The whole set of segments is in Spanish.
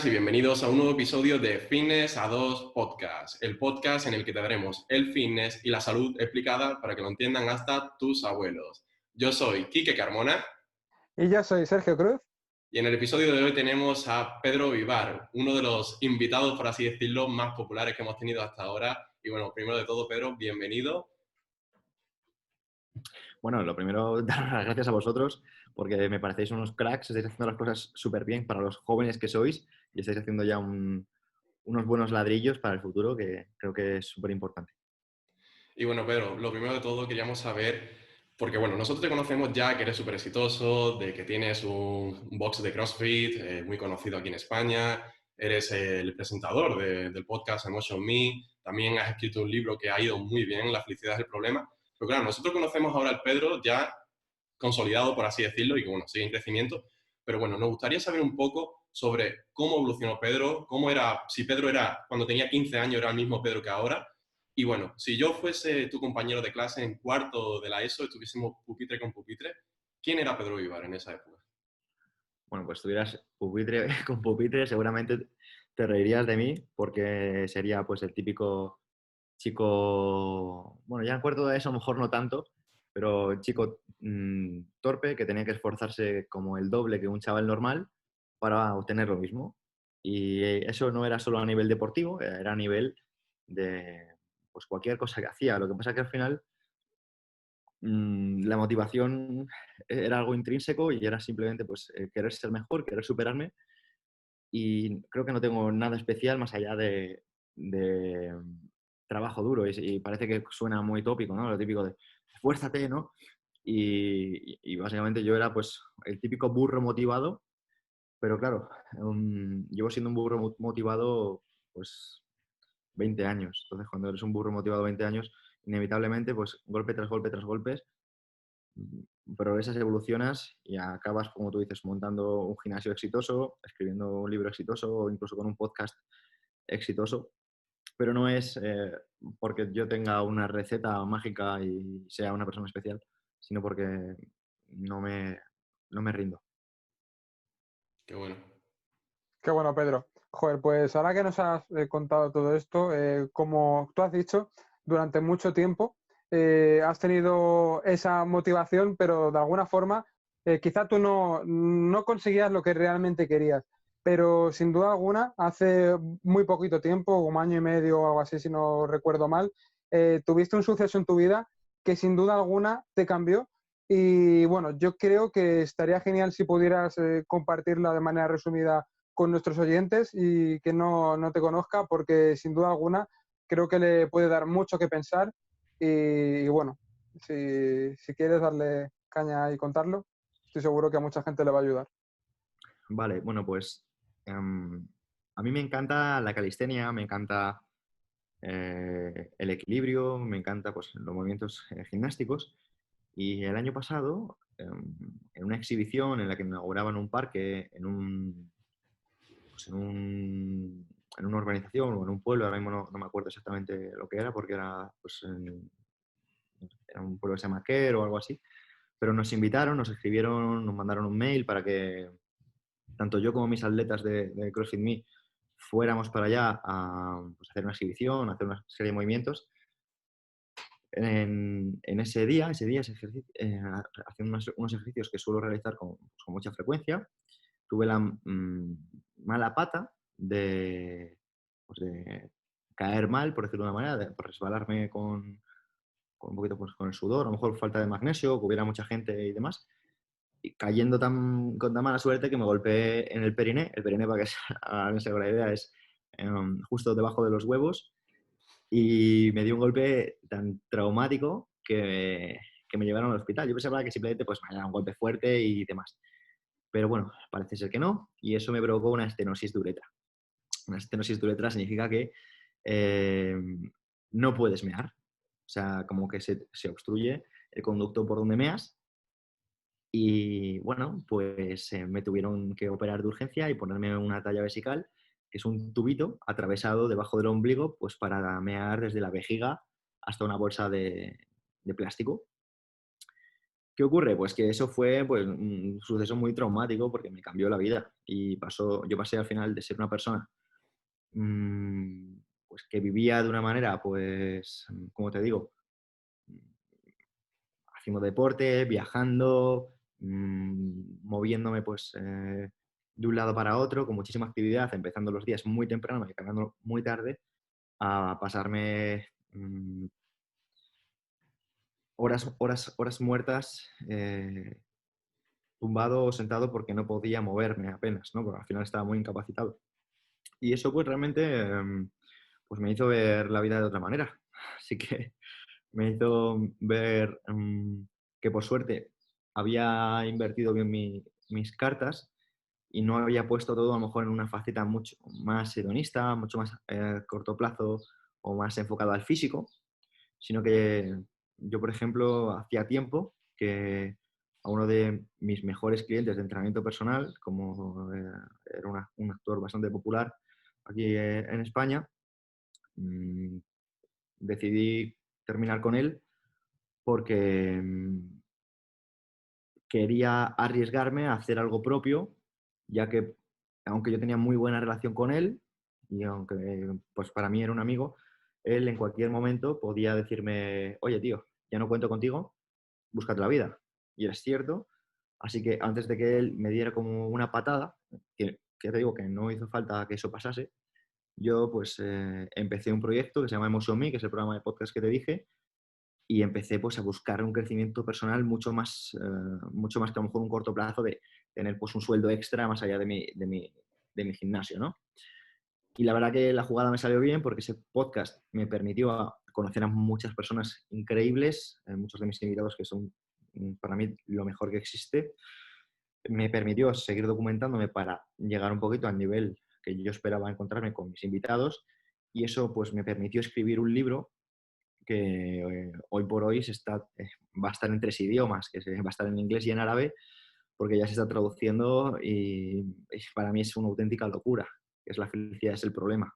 buenas y bienvenidos a un nuevo episodio de Fitness a 2 Podcast, el podcast en el que te daremos el fitness y la salud explicada para que lo entiendan hasta tus abuelos. Yo soy Quique Carmona Y yo soy Sergio Cruz. y en el episodio de hoy tenemos a Pedro Vivar, uno de los invitados, por así decirlo, más populares que hemos tenido hasta ahora. Y bueno, primero de todo, Pedro, bienvenido. Bueno, lo primero, dar las gracias a vosotros porque me parecéis unos cracks, estáis haciendo las cosas súper bien para los jóvenes que sois y estáis haciendo ya unos buenos ladrillos para el futuro que creo que es súper importante. Y bueno, Pedro, lo primero de todo queríamos saber, porque bueno, nosotros te conocemos ya que eres súper exitoso, de que tienes un box de CrossFit muy conocido aquí en España, eres el presentador del podcast Emotion Me, también has escrito un libro que ha ido muy bien, La felicidad es el problema. Pero claro, nosotros conocemos ahora al Pedro ya consolidado, por así decirlo, y que bueno, sigue en crecimiento. Pero bueno, nos gustaría saber un poco sobre cómo evolucionó Pedro, cómo era, si Pedro era, cuando tenía 15 años, era el mismo Pedro que ahora. Y bueno, si yo fuese tu compañero de clase en cuarto de la ESO, estuviésemos pupitre con pupitre, ¿quién era Pedro Vivar en esa época? Bueno, pues estuvieras pupitre con pupitre, seguramente te reirías de mí porque sería pues el típico chico, bueno, ya en cuarto de eso a lo mejor no tanto, pero chico torpe que tenía que esforzarse como el doble que un chaval normal para obtener lo mismo. Y eso no era solo a nivel deportivo, era a nivel de pues, cualquier cosa que hacía. Lo que pasa es que al final la motivación era algo intrínseco y era simplemente pues, querer ser mejor, querer superarme. Y creo que no tengo nada especial más allá de trabajo duro. Y parece que suena muy tópico, ¿no? Lo típico de esfuérzate, ¿no? Y básicamente yo era pues el típico burro motivado, pero claro, llevo siendo un burro motivado pues 20 años. Entonces, cuando eres un burro motivado 20 años, inevitablemente, pues golpe tras golpe tras golpes, progresas, evolucionas y acabas, como tú dices, montando un gimnasio exitoso, escribiendo un libro exitoso o incluso con un podcast exitoso. Pero no es porque yo tenga una receta mágica y sea una persona especial, sino porque no me, no me rindo. Qué bueno. Qué bueno, Pedro. Joder, pues ahora que nos has contado todo esto, como tú has dicho, durante mucho tiempo has tenido esa motivación, pero de alguna forma quizá tú no conseguías lo que realmente querías. Pero sin duda alguna, hace muy poquito tiempo, un año y medio o algo así, si no recuerdo mal, tuviste un suceso en tu vida que sin duda alguna te cambió. Y bueno, yo creo que estaría genial si pudieras compartirla de manera resumida con nuestros oyentes y que no te conozca, porque sin duda alguna creo que le puede dar mucho que pensar y bueno, si quieres darle caña y contarlo, estoy seguro que a mucha gente le va a ayudar. Vale, bueno, pues a mí me encanta la calistenia, me encanta el equilibrio, me encanta pues, los movimientos gimnásticos. Y el año pasado, en una exhibición en la que me inauguraban un parque pues, en una urbanización o en un pueblo, ahora mismo no me acuerdo exactamente lo que era, porque era, pues, era un pueblo que se llama Quer o algo así, pero nos invitaron, nos escribieron, nos mandaron un mail para que tanto yo como mis atletas de CrossFit Me fuéramos para allá a pues, hacer una exhibición, a hacer una serie de movimientos. En ese día, haciendo unos ejercicios que suelo realizar con mucha frecuencia, tuve la mala pata pues de caer mal, por decirlo de una manera, por resbalarme con un poquito pues, con el sudor, a lo mejor falta de magnesio, que hubiera mucha gente y demás, y cayendo con tan mala suerte que me golpeé en el periné. El periné, para que hagan la idea, es justo debajo de los huevos, y me dio un golpe tan traumático que me llevaron al hospital. Yo pensaba que simplemente pues, me era un golpe fuerte y demás. Pero bueno, parece ser que no, y eso me provocó una estenosis de uretra. Una estenosis de uretra significa que eh, no puedes mear. O sea, como que se obstruye el conducto por donde meas. Y bueno, pues me tuvieron que operar de urgencia y ponerme una talla vesical, que es un tubito atravesado debajo del ombligo, pues para mear desde la vejiga hasta una bolsa de plástico. ¿Qué ocurre? Pues que eso fue pues, un suceso muy traumático porque me cambió la vida y yo pasé al final de ser una persona pues que vivía de una manera, pues, como te digo, haciendo deporte, viajando, moviéndome pues de un lado para otro, con muchísima actividad, empezando los días muy temprano y acabando muy tarde, a pasarme horas muertas tumbado o sentado porque no podía moverme apenas, ¿no? Porque al final estaba muy incapacitado. Y eso pues realmente pues me hizo ver la vida de otra manera. Así que me hizo ver que por suerte había invertido bien mis cartas y no había puesto todo a lo mejor en una faceta mucho más hedonista, mucho más corto plazo o más enfocado al físico, sino que yo, por ejemplo, hacía tiempo que a uno de mis mejores clientes de entrenamiento personal, como era un actor bastante popular aquí en España, mmm, decidí terminar con él porque quería arriesgarme a hacer algo propio, ya que aunque yo tenía muy buena relación con él y aunque pues para mí era un amigo, él en cualquier momento podía decirme, oye tío, ya no cuento contigo, búscate la vida. Y es cierto, así que antes de que él me diera como una patada, que te digo que no hizo falta que eso pasase, yo pues empecé un proyecto que se llama Emotion Me, que es el programa de podcast que te dije, y empecé pues a buscar un crecimiento personal mucho más que a lo mejor un corto plazo de tener pues un sueldo extra más allá de mi gimnasio, ¿no? Y la verdad que la jugada me salió bien porque ese podcast me permitió conocer a muchas personas increíbles, muchos de mis invitados que son para mí lo mejor que existe. Me permitió seguir documentándome para llegar un poquito al nivel que yo esperaba encontrarme con mis invitados y eso pues me permitió escribir un libro que hoy por hoy va a estar en 3 idiomas, va a estar en inglés y en árabe, porque ya se está traduciendo y para mí es una auténtica locura, que es la felicidad es el problema.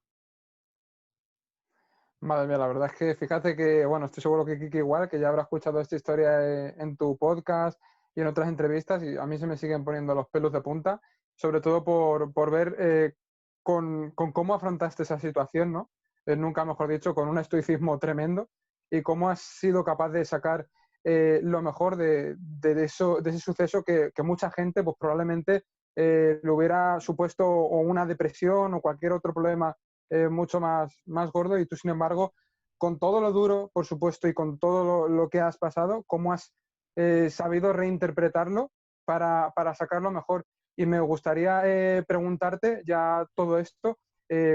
Madre mía, la verdad es que fíjate que, bueno, estoy seguro que Kiki igual, que ya habrá escuchado esta historia en tu podcast y en otras entrevistas y a mí se me siguen poniendo los pelos de punta, sobre todo por ver con cómo afrontaste esa situación, ¿no? Nunca mejor dicho, con un estoicismo tremendo y cómo has sido capaz de sacar lo mejor de ese suceso que mucha gente pues probablemente le hubiera supuesto o una depresión o cualquier otro problema mucho más gordo y tú, sin embargo, con todo lo duro, por supuesto, y con todo lo que has pasado, ¿cómo has sabido reinterpretarlo para sacarlo mejor? Y me gustaría preguntarte ya todo esto,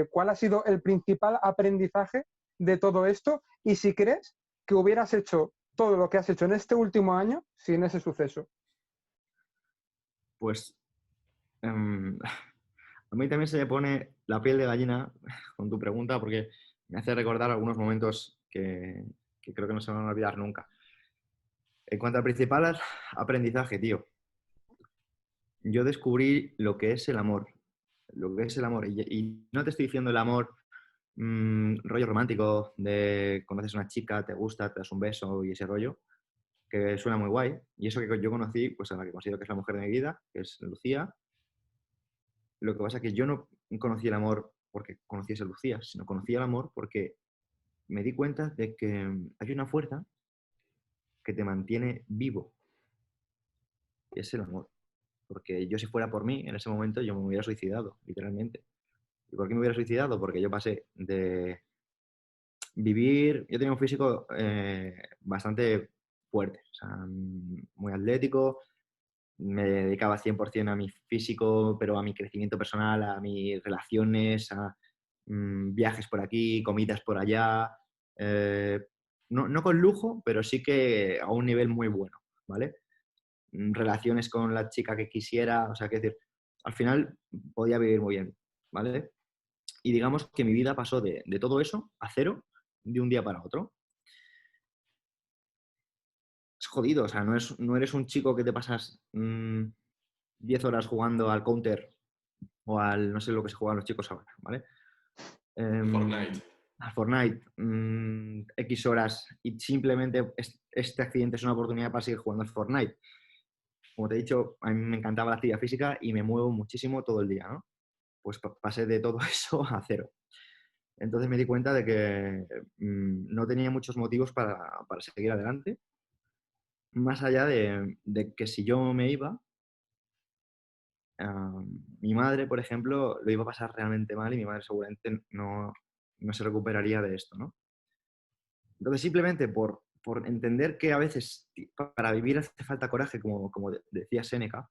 ¿cuál ha sido el principal aprendizaje de todo esto? Y si crees que hubieras hecho todo lo que has hecho en este último año sin ese suceso. Pues a mí también se me pone la piel de gallina con tu pregunta porque me hace recordar algunos momentos que creo que no se van a olvidar nunca. En cuanto al principal aprendizaje, tío, yo descubrí lo que es el amor. Lo que es el amor. Y no te estoy diciendo el amor rollo romántico de conoces a una chica, te gusta, te das un beso y ese rollo, que suena muy guay. Y eso que yo conocí, pues a la que considero que es la mujer de mi vida, que es Lucía. Lo que pasa es que yo no conocí el amor porque conociese a Lucía, sino conocí el amor porque me di cuenta de que hay una fuerza que te mantiene vivo. Y es el amor. Porque yo si fuera por mí, en ese momento yo me hubiera suicidado, literalmente. ¿Y por qué me hubiera suicidado? Porque yo pasé de yo tenía un físico bastante fuerte, o sea, muy atlético, me dedicaba 100% a mi físico, pero a mi crecimiento personal, a mis relaciones, a viajes por aquí, comidas por allá, no con lujo, pero sí que a un nivel muy bueno, ¿vale? Relaciones con la chica que quisiera, o sea, que decir, al final podía vivir muy bien, ¿vale? Y digamos que mi vida pasó de todo eso a cero de un día para otro. Es jodido, o sea, no eres un chico que te pasas 10 horas jugando al Counter o al, no sé lo que se juegan los chicos ahora, ¿vale? Fortnite. al Fortnite X horas y simplemente este accidente es una oportunidad para seguir jugando al Fortnite. Como te he dicho, a mí me encantaba la actividad física y me muevo muchísimo todo el día, ¿no? Pues pasé de todo eso a cero. Entonces me di cuenta de que no tenía muchos motivos para seguir adelante, más allá de que si yo me iba, mi madre, por ejemplo, lo iba a pasar realmente mal y mi madre seguramente no se recuperaría de esto, ¿no? Entonces, simplemente por entender que a veces para vivir hace falta coraje, como decía Séneca,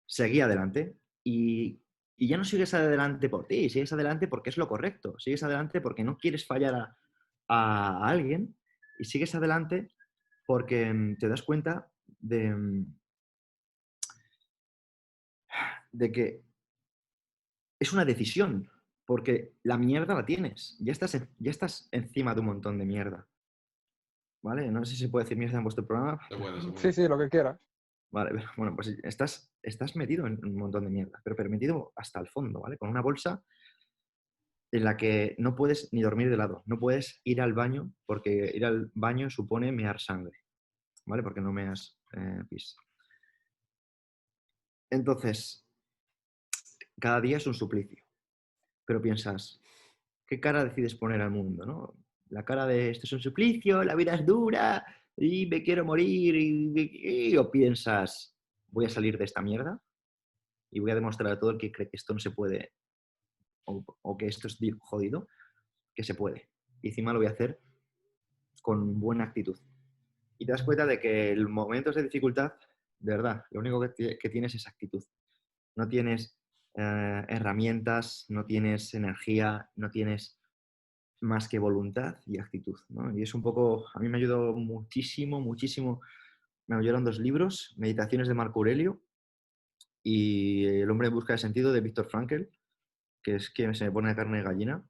seguí adelante y ya no sigues adelante por ti, sigues adelante porque es lo correcto, sigues adelante porque no quieres fallar a alguien y sigues adelante porque te das cuenta de que es una decisión, porque la mierda la tienes, ya estás encima de un montón de mierda, ¿vale? No sé si se puede decir mierda en vuestro programa. Se puede, se Sí, puede. sí, lo que quieras. Vale, bueno, pues estás metido en un montón de mierda, pero metido hasta el fondo, ¿vale? Con una bolsa en la que no puedes ni dormir de lado, no puedes ir al baño, porque ir al baño supone mear sangre, ¿vale? Porque no meas pis. Entonces, cada día es un suplicio, pero piensas, ¿qué cara decides poner al mundo, no? La cara de esto es un suplicio, la vida es dura y me quiero morir, o piensas, voy a salir de esta mierda y voy a demostrar a todo el que cree que esto no se puede o que esto es jodido, que se puede. Y encima lo voy a hacer con buena actitud. Y te das cuenta de que en momentos de dificultad, de verdad, lo único que tienes es actitud. No tienes herramientas, no tienes energía, no tienes más que voluntad y actitud, ¿no? Y es un poco, a mí me ayudó muchísimo, muchísimo. Me ayudaron 2 libros, Meditaciones de Marco Aurelio y El hombre en busca de sentido de Víctor Frankl, que es que se me pone carne de gallina.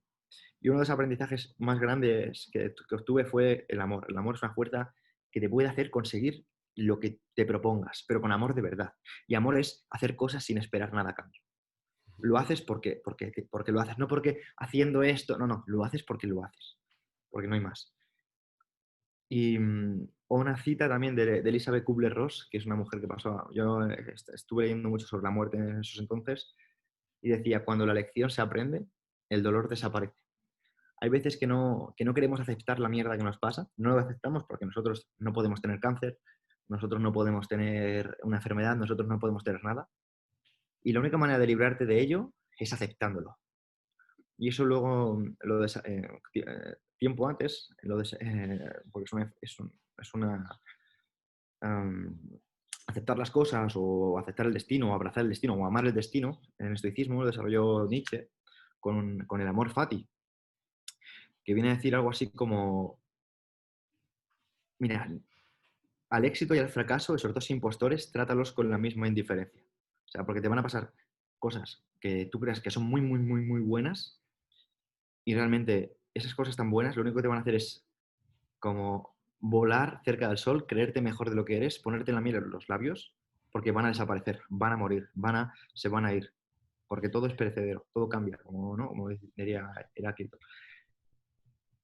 Y uno de los aprendizajes más grandes que obtuve fue el amor. El amor es una fuerza que te puede hacer conseguir lo que te propongas, pero con amor de verdad. Y amor es hacer cosas sin esperar nada a cambio. Lo haces porque lo haces, no porque haciendo esto, no, lo haces porque lo haces, porque no hay más. Y una cita también de Elizabeth Kubler-Ross, que es una mujer que pasó, yo estuve leyendo mucho sobre la muerte en esos entonces, y decía, cuando la lección se aprende, el dolor desaparece. Hay veces que no queremos aceptar la mierda que nos pasa, no lo aceptamos porque nosotros no podemos tener cáncer, nosotros no podemos tener una enfermedad, nosotros no podemos tener nada. Y la única manera de librarte de ello es aceptándolo. Y eso luego, tiempo antes, porque es una aceptar las cosas o aceptar el destino o abrazar el destino o amar el destino, en el estoicismo lo desarrolló Nietzsche con el amor fati, que viene a decir algo así como, mira, al éxito y al fracaso, esos dos impostores, trátalos con la misma indiferencia. O sea, porque te van a pasar cosas que tú creas que son muy, muy, muy, muy buenas y realmente esas cosas tan buenas lo único que te van a hacer es como volar cerca del sol, creerte mejor de lo que eres, ponerte la miel en los labios, porque van a desaparecer, van a morir, se van a ir, porque todo es perecedero, todo cambia, como, ¿no? Como diría Heráclito.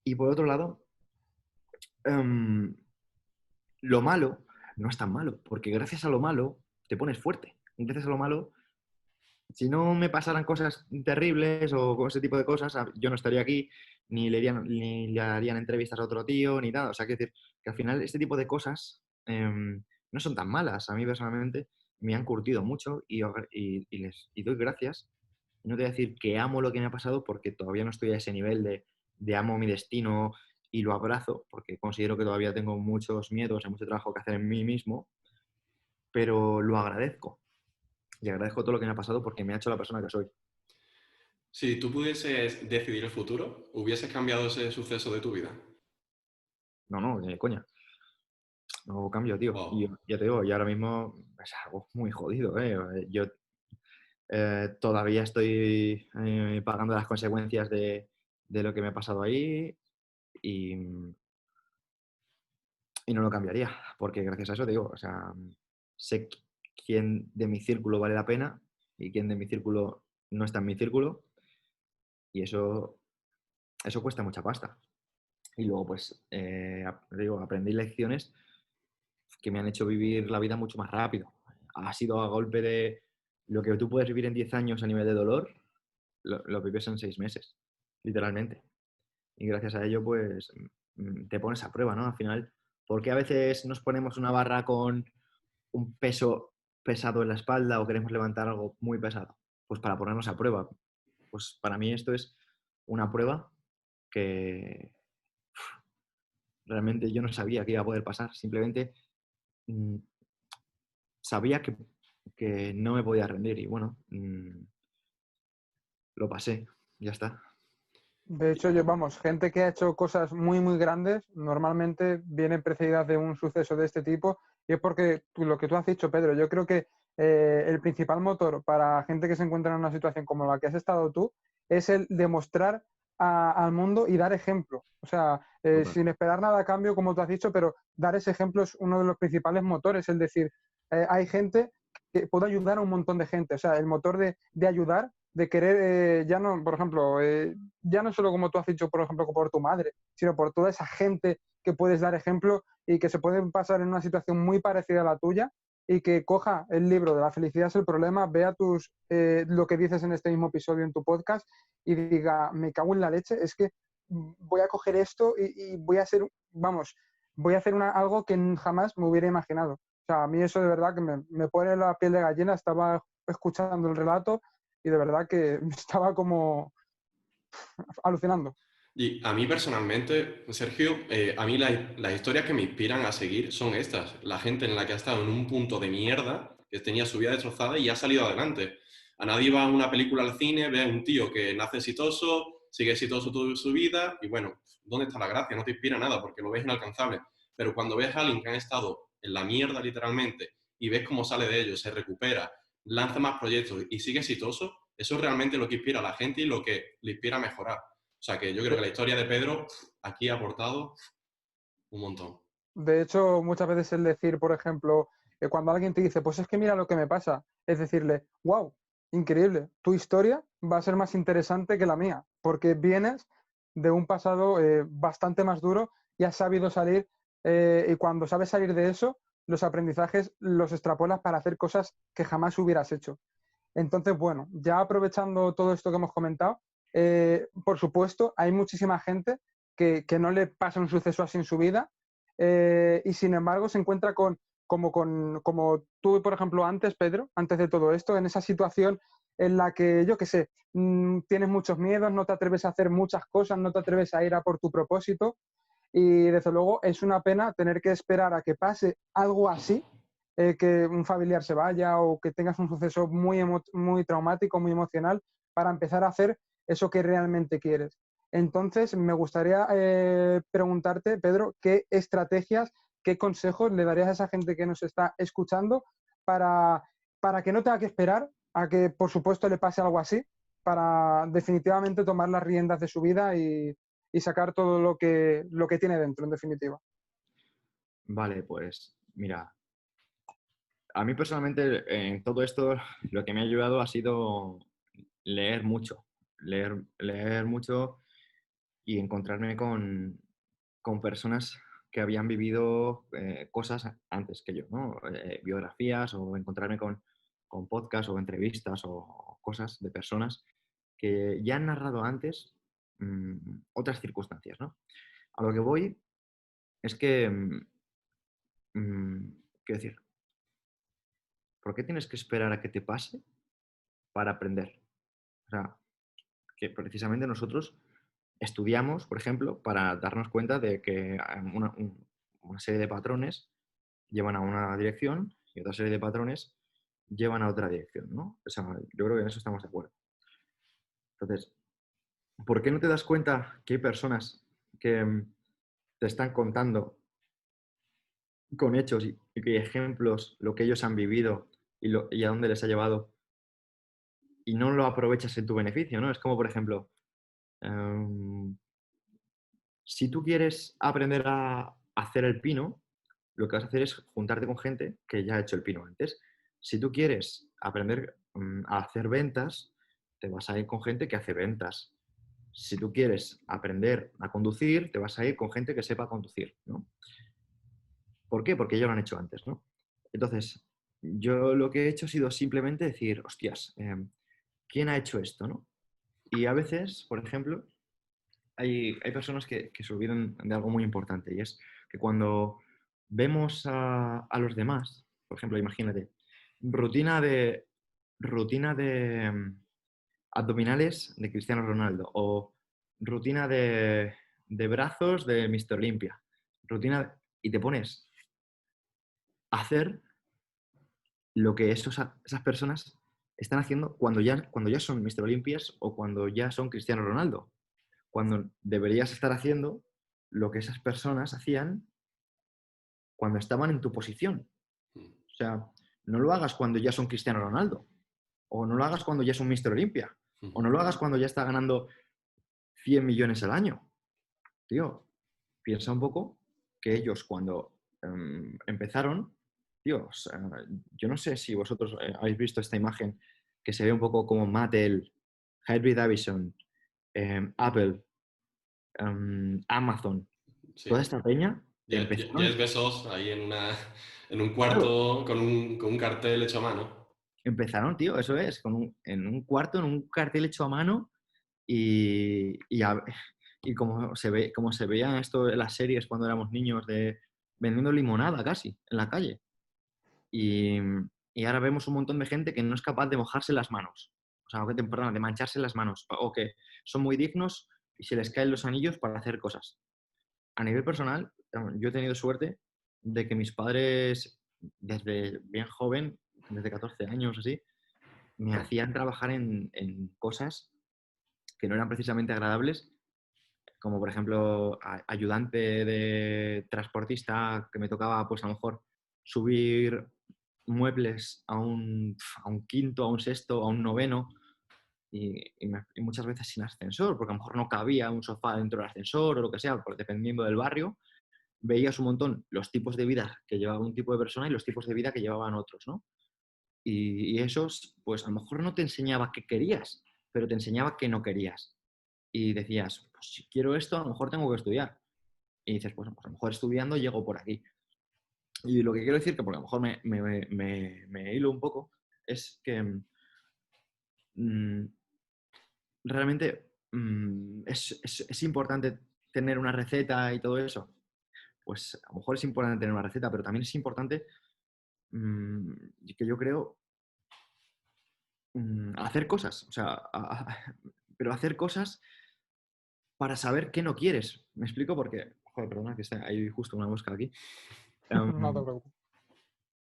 Y por otro lado, um, lo malo no es tan malo, porque gracias a lo malo te pones fuerte. Gracias a lo malo, si no me pasaran cosas terribles o ese tipo de cosas, yo no estaría aquí, ni le harían entrevistas a otro tío, ni nada. O sea, que decir que al final este tipo de cosas no son tan malas. A mí personalmente me han curtido mucho y doy gracias. No te voy a decir que amo lo que me ha pasado porque todavía no estoy a ese nivel de amo mi destino y lo abrazo, porque considero que todavía tengo muchos miedos y mucho trabajo que hacer en mí mismo, pero lo agradezco. Y agradezco todo lo que me ha pasado porque me ha hecho la persona que soy. Si tú pudieses decidir el futuro, ¿hubieses cambiado ese suceso de tu vida? No, no, ni de coña. No cambio, tío. Y Wow. ya te digo, y ahora mismo es algo muy jodido, ¿eh? Yo todavía estoy pagando las consecuencias de lo que me ha pasado ahí y, y no lo cambiaría, porque gracias a eso te digo, o sea, sé quién de mi círculo vale la pena y quién de mi círculo no está en mi círculo y eso eso cuesta mucha pasta. Y luego, pues, digo, aprendí lecciones que me han hecho vivir la vida mucho más rápido. Ha sido a golpe de lo que tú puedes vivir en 10 años a nivel de dolor, lo vives en 6 meses, literalmente. Y gracias a ello, pues, te pones a prueba, ¿no? Al final, ¿por qué a veces nos ponemos una barra con un peso pesado en la espalda o queremos levantar algo muy pesado? Pues para ponernos a prueba. Pues para mí esto es una prueba que realmente yo no sabía que iba a poder pasar. Simplemente mm, sabía que no me podía rendir y bueno, lo pasé, ya está. De hecho, vamos, gente que ha hecho cosas muy, muy grandes, normalmente viene precedida de un suceso de este tipo, y es porque lo que tú has dicho, Pedro, yo creo que el principal motor para gente que se encuentra en una situación como la que has estado tú es el demostrar al mundo y dar ejemplo. O sea, Total. sin esperar nada a cambio, como tú has dicho, pero dar ese ejemplo es uno de los principales motores, es decir, hay gente que puede ayudar a un montón de gente. O sea, el motor de ayudar, de querer, ya no, por ejemplo, ya no solo como tú has dicho, por ejemplo, por tu madre, sino por toda esa gente que puedes dar ejemplo y que se pueden pasar en una situación muy parecida a la tuya y que coja el libro de La felicidad es el problema, vea lo que dices en este mismo episodio en tu podcast y diga, me cago en la leche, es que voy a coger esto y voy a hacer, vamos, voy a hacer algo que jamás me hubiera imaginado. O sea, a mí eso de verdad que me pone la piel de gallina, estaba escuchando el relato y de verdad que estaba como alucinando. Y a mí personalmente, Sergio, a mí las historias que me inspiran a seguir son estas. La gente en la que ha estado en un punto de mierda, que tenía su vida destrozada y ha salido adelante. A nadie va a una película al cine, ve a un tío que nace exitoso, sigue exitoso toda su vida y bueno, ¿dónde está la gracia? No te inspira nada porque lo ves inalcanzable. Pero cuando ves a alguien que ha estado en la mierda literalmente y ves cómo sale de ello, se recupera, lanza más proyectos y sigue exitoso, eso es realmente lo que inspira a la gente y lo que le inspira a mejorar. O sea que yo creo que la historia de Pedro aquí ha aportado un montón. De hecho, muchas veces el decir, por ejemplo, cuando alguien te dice, pues es que mira lo que me pasa, es decirle, wow, increíble, tu historia va a ser más interesante que la mía, porque vienes de un pasado bastante más duro y has sabido salir, y cuando sabes salir de eso, los aprendizajes los extrapolas para hacer cosas que jamás hubieras hecho. Entonces, bueno, ya aprovechando todo esto que hemos comentado, por supuesto, hay muchísima gente que no le pasa un suceso así en su vida y sin embargo se encuentra como tú, por ejemplo, antes, Pedro, antes de todo esto, en esa situación en la que, yo qué sé, tienes muchos miedos, no te atreves a hacer muchas cosas, no te atreves a ir a por tu propósito y desde luego es una pena tener que esperar a que pase algo así, que un familiar se vaya o que tengas un suceso muy traumático, muy emocional, para empezar a hacer eso que realmente quieres. Entonces, me gustaría preguntarte, Pedro, ¿qué estrategias, qué consejos le darías a esa gente que nos está escuchando para, para que no tenga que esperar a que, por supuesto, le pase algo así, para definitivamente tomar las riendas de su vida y sacar todo lo que tiene dentro, en definitiva? Vale, pues mira, a mí personalmente en todo esto lo que me ha ayudado ha sido leer mucho, leer mucho y encontrarme con personas que habían vivido cosas antes que yo, ¿no? Biografías o encontrarme con podcasts o entrevistas o cosas de personas que ya han narrado antes otras circunstancias, ¿no? A lo que voy es que, quiero decir, ¿por qué tienes que esperar a que te pase para aprender? O sea, que precisamente nosotros estudiamos, por ejemplo, para darnos cuenta de que una serie de patrones llevan a una dirección y otra serie de patrones llevan a otra dirección, ¿no? O sea, yo creo que en eso estamos de acuerdo. Entonces, ¿por qué no te das cuenta que hay personas que te están contando con hechos y ejemplos lo que ellos han vivido y a dónde les ha llevado y no lo aprovechas en tu beneficio, ¿no? Es como, por ejemplo, si tú quieres aprender a hacer el pino, lo que vas a hacer es juntarte con gente que ya ha hecho el pino antes. Si tú quieres aprender a hacer ventas, te vas a ir con gente que hace ventas. si tú quieres aprender a conducir, te vas a ir con gente que sepa conducir, ¿no? ¿Por qué? Porque ellos lo han hecho antes, ¿no? Entonces, yo lo que he hecho ha sido simplemente decir, hostias, ¿quién ha hecho esto, no? Y a veces, por ejemplo, hay personas que se olvidan de algo muy importante y es que cuando vemos a los demás, por ejemplo, imagínate, rutina de, rutina de abdominales de Cristiano Ronaldo o rutina de brazos de Mr. Olympia, y te pones a hacer lo que esas personas están haciendo cuando ya son Mr. Olympias o cuando ya son Cristiano Ronaldo. Cuando deberías estar haciendo lo que esas personas hacían cuando estaban en tu posición. O sea, no lo hagas cuando ya son Cristiano Ronaldo, o no lo hagas cuando ya son Mr. Olympia, o no lo hagas cuando ya está ganando 100 millones al año. Tío, piensa un poco que ellos cuando empezaron, tío, o sea, yo no sé si vosotros habéis visto esta imagen que se ve un poco como Mattel, Harley Davidson, Apple, Amazon, toda Sí. esta peña Ya es empezaron, Bezos ahí en un claro, cuarto con un cartel hecho a mano. empezaron, tío, eso es, en un cuarto, en un cartel hecho a mano y y como se veía esto en las series cuando éramos niños, de vendiendo limonada casi en la calle. Y, y ahora vemos un montón de gente que no es capaz de mojarse las manos, o sea, perdón, de mancharse las manos, o que son muy dignos y se les caen los anillos para hacer cosas. A nivel personal, yo he tenido suerte de que mis padres, desde bien joven, desde 14 años así, me hacían trabajar en cosas que no eran precisamente agradables, como por ejemplo ayudante de transportista, que me tocaba pues a lo mejor subir muebles a un quinto, a un sexto, a un noveno, y muchas veces sin ascensor, porque a lo mejor no cabía un sofá dentro del ascensor o lo que sea, dependiendo del barrio, veías un montón los tipos de vida que llevaba un tipo de persona y los tipos de vida que llevaban otros, ¿no? Y esos, pues a lo mejor no te enseñaba qué querías, pero te enseñaba qué no querías. Y decías, pues si quiero esto, a lo mejor tengo que estudiar. Y dices, pues a lo mejor estudiando llego por aquí. Y lo que quiero decir, que porque a lo mejor me hilo un poco, es que mm, realmente es importante tener una receta y todo eso. Pues a lo mejor es importante tener una receta, pero también es importante mm, que yo creo hacer cosas. O sea, pero hacer cosas para saber qué no quieres. ¿Me explico? Porque, joder, perdona, que está ahí justo una mosca aquí. No te Em, preocupes.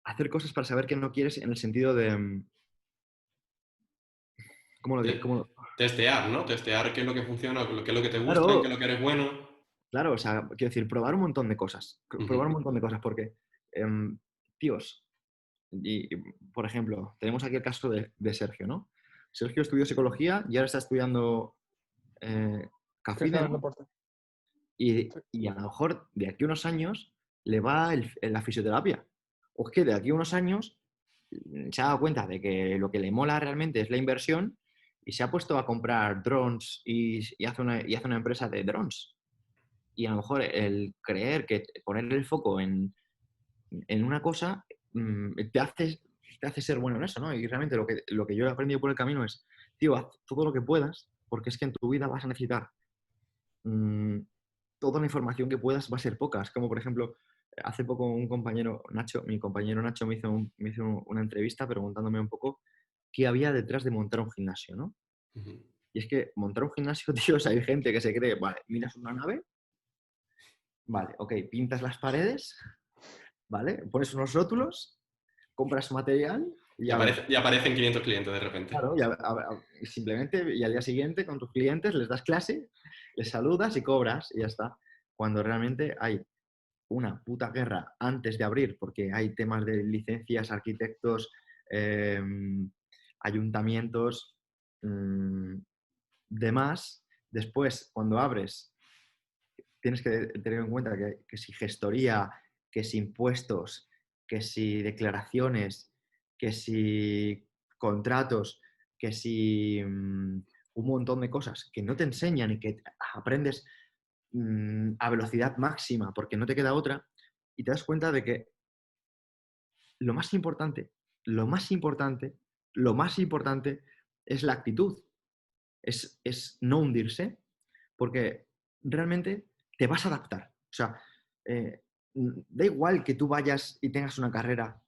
hacer cosas para saber qué no quieres en el sentido de... ¿cómo lo digo? Te- Testear, ¿no? Testear qué es lo que funciona, qué es lo que te gusta, en qué es Claro, lo que eres bueno. claro, o sea, quiero decir, probar un montón de cosas. Probar un Ujú. montón de cosas porque, tíos, por ejemplo, tenemos aquí el caso de Sergio, ¿no? Sergio estudió psicología y ahora está estudiando Ciencia CAFIDE, del ¿no? deporte. Sí. Y a lo mejor de aquí a unos años le va la fisioterapia. O es que de aquí a unos años se ha dado cuenta de que lo que le mola realmente es la inversión y se ha puesto a comprar drones y hace una empresa de drones. Y a lo mejor el creer que poner el foco en una cosa te hace ser bueno en eso, ¿no? Y realmente lo que yo he aprendido por el camino es, tío, haz todo lo que puedas, porque es que en tu vida vas a necesitar mm, toda la información que puedas, va a ser poca. Es como, por ejemplo, hace poco un compañero, Nacho, mi compañero Nacho me hizo una entrevista preguntándome un poco qué había detrás de montar un gimnasio, ¿no? Ujú. Y es que montar un gimnasio, tío, o sea, hay gente que se cree, vale, miras una nave, vale, ok, pintas las paredes, vale, pones unos rótulos, compras material y ya ves. Y aparecen 500 clientes de repente. Claro, y simplemente, y al día siguiente con tus clientes les das clase, les saludas y cobras y ya está. Cuando realmente hay una puta guerra antes de abrir, porque hay temas de licencias, arquitectos, eh, ayuntamientos, demás. Después, cuando abres, tienes que tener en cuenta que si gestoría, que si impuestos, que si declaraciones, que si contratos, que si un montón de cosas que no te enseñan y que aprendes a velocidad máxima porque no te queda otra, y te das cuenta de que lo más importante, lo más importante, lo más importante es la actitud, es no hundirse, porque realmente te vas a adaptar. O sea, da igual que tú vayas y tengas una carrera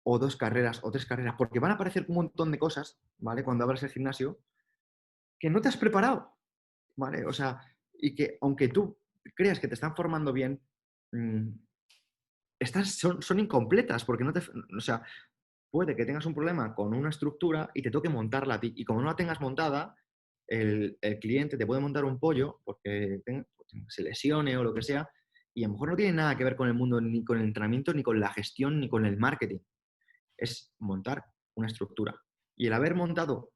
o 2 carreras o 3 carreras, porque van a aparecer un montón de cosas, ¿vale? Cuando abras el gimnasio, que no te has preparado, ¿vale? O sea, y que aunque tú creas que te están formando bien, mm, son incompletas, porque no te... O sea, puede que tengas un problema con una estructura y te toque montarla a ti. Y como no la tengas montada, el cliente te puede montar un pollo porque se lesione o lo que sea, y a lo mejor no tiene nada que ver con el mundo, ni con el entrenamiento, ni con la gestión, ni con el marketing. Es montar una estructura. Y el haber montado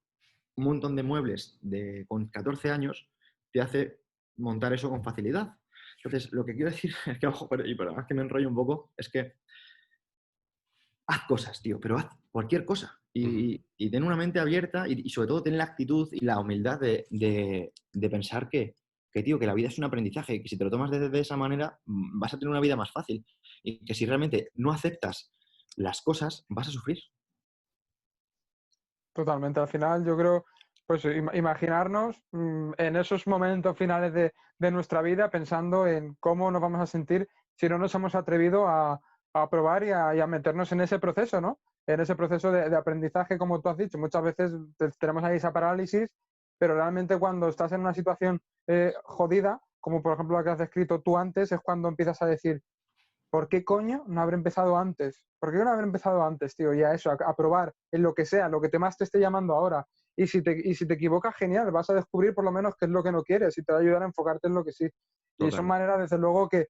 un montón de muebles con 14 años te hace montar eso con facilidad. Entonces, lo que quiero decir es que, ojo, y perdón, es que me enrollo un poco, es que haz cosas, tío, pero haz cualquier cosa. Y ten una mente abierta y sobre todo ten la actitud y la humildad de pensar tío, que la vida es un aprendizaje y que si te lo tomas de esa manera vas a tener una vida más fácil. Y que si realmente no aceptas las cosas, vas a sufrir. Totalmente. Al final, yo creo, pues imaginarnos en esos momentos finales de nuestra vida pensando en cómo nos vamos a sentir si no nos hemos atrevido a probar y a meternos en ese proceso, ¿no? En ese proceso de aprendizaje, como tú has dicho. Muchas veces tenemos ahí esa parálisis, pero realmente cuando estás en una situación jodida, como por ejemplo la que has descrito tú antes, es cuando empiezas a decir, ¿por qué coño no habré empezado antes? ¿Por qué no habré empezado antes, tío? Y a eso, a probar en lo que sea, lo que más te esté llamando ahora. Y si te equivocas, genial, vas a descubrir por lo menos qué es lo que no quieres y te va a ayudar a enfocarte en lo que sí. Y son Total. maneras, desde luego, que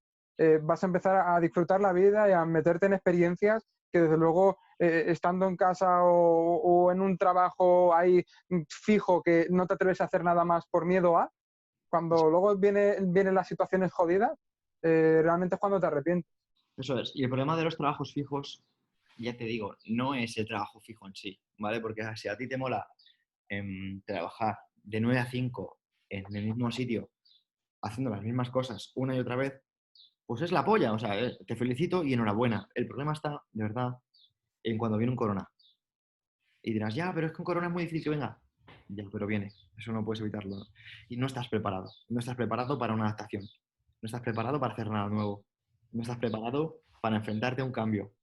vas a empezar a disfrutar la vida y a meterte en experiencias que, desde luego, estando en casa o en un trabajo ahí fijo que no te atreves a hacer nada más por miedo a, cuando luego vienen las situaciones jodidas, realmente es cuando te arrepientes. Eso es. Y el problema de los trabajos fijos, ya te digo, no es el trabajo fijo en sí, ¿vale? Porque si a ti te mola trabajar de 9 a 5 en el mismo sitio, haciendo las mismas cosas una y otra vez, pues es la polla. O sea, te felicito y enhorabuena. El problema está, de verdad, en cuando viene un corona. Y dirás, ya, pero es que un corona es muy difícil que venga. Ya, pero viene. Eso no puedes evitarlo. Y no estás preparado. No estás preparado para una adaptación. No estás preparado para hacer nada nuevo. No estás preparado para enfrentarte a un cambio.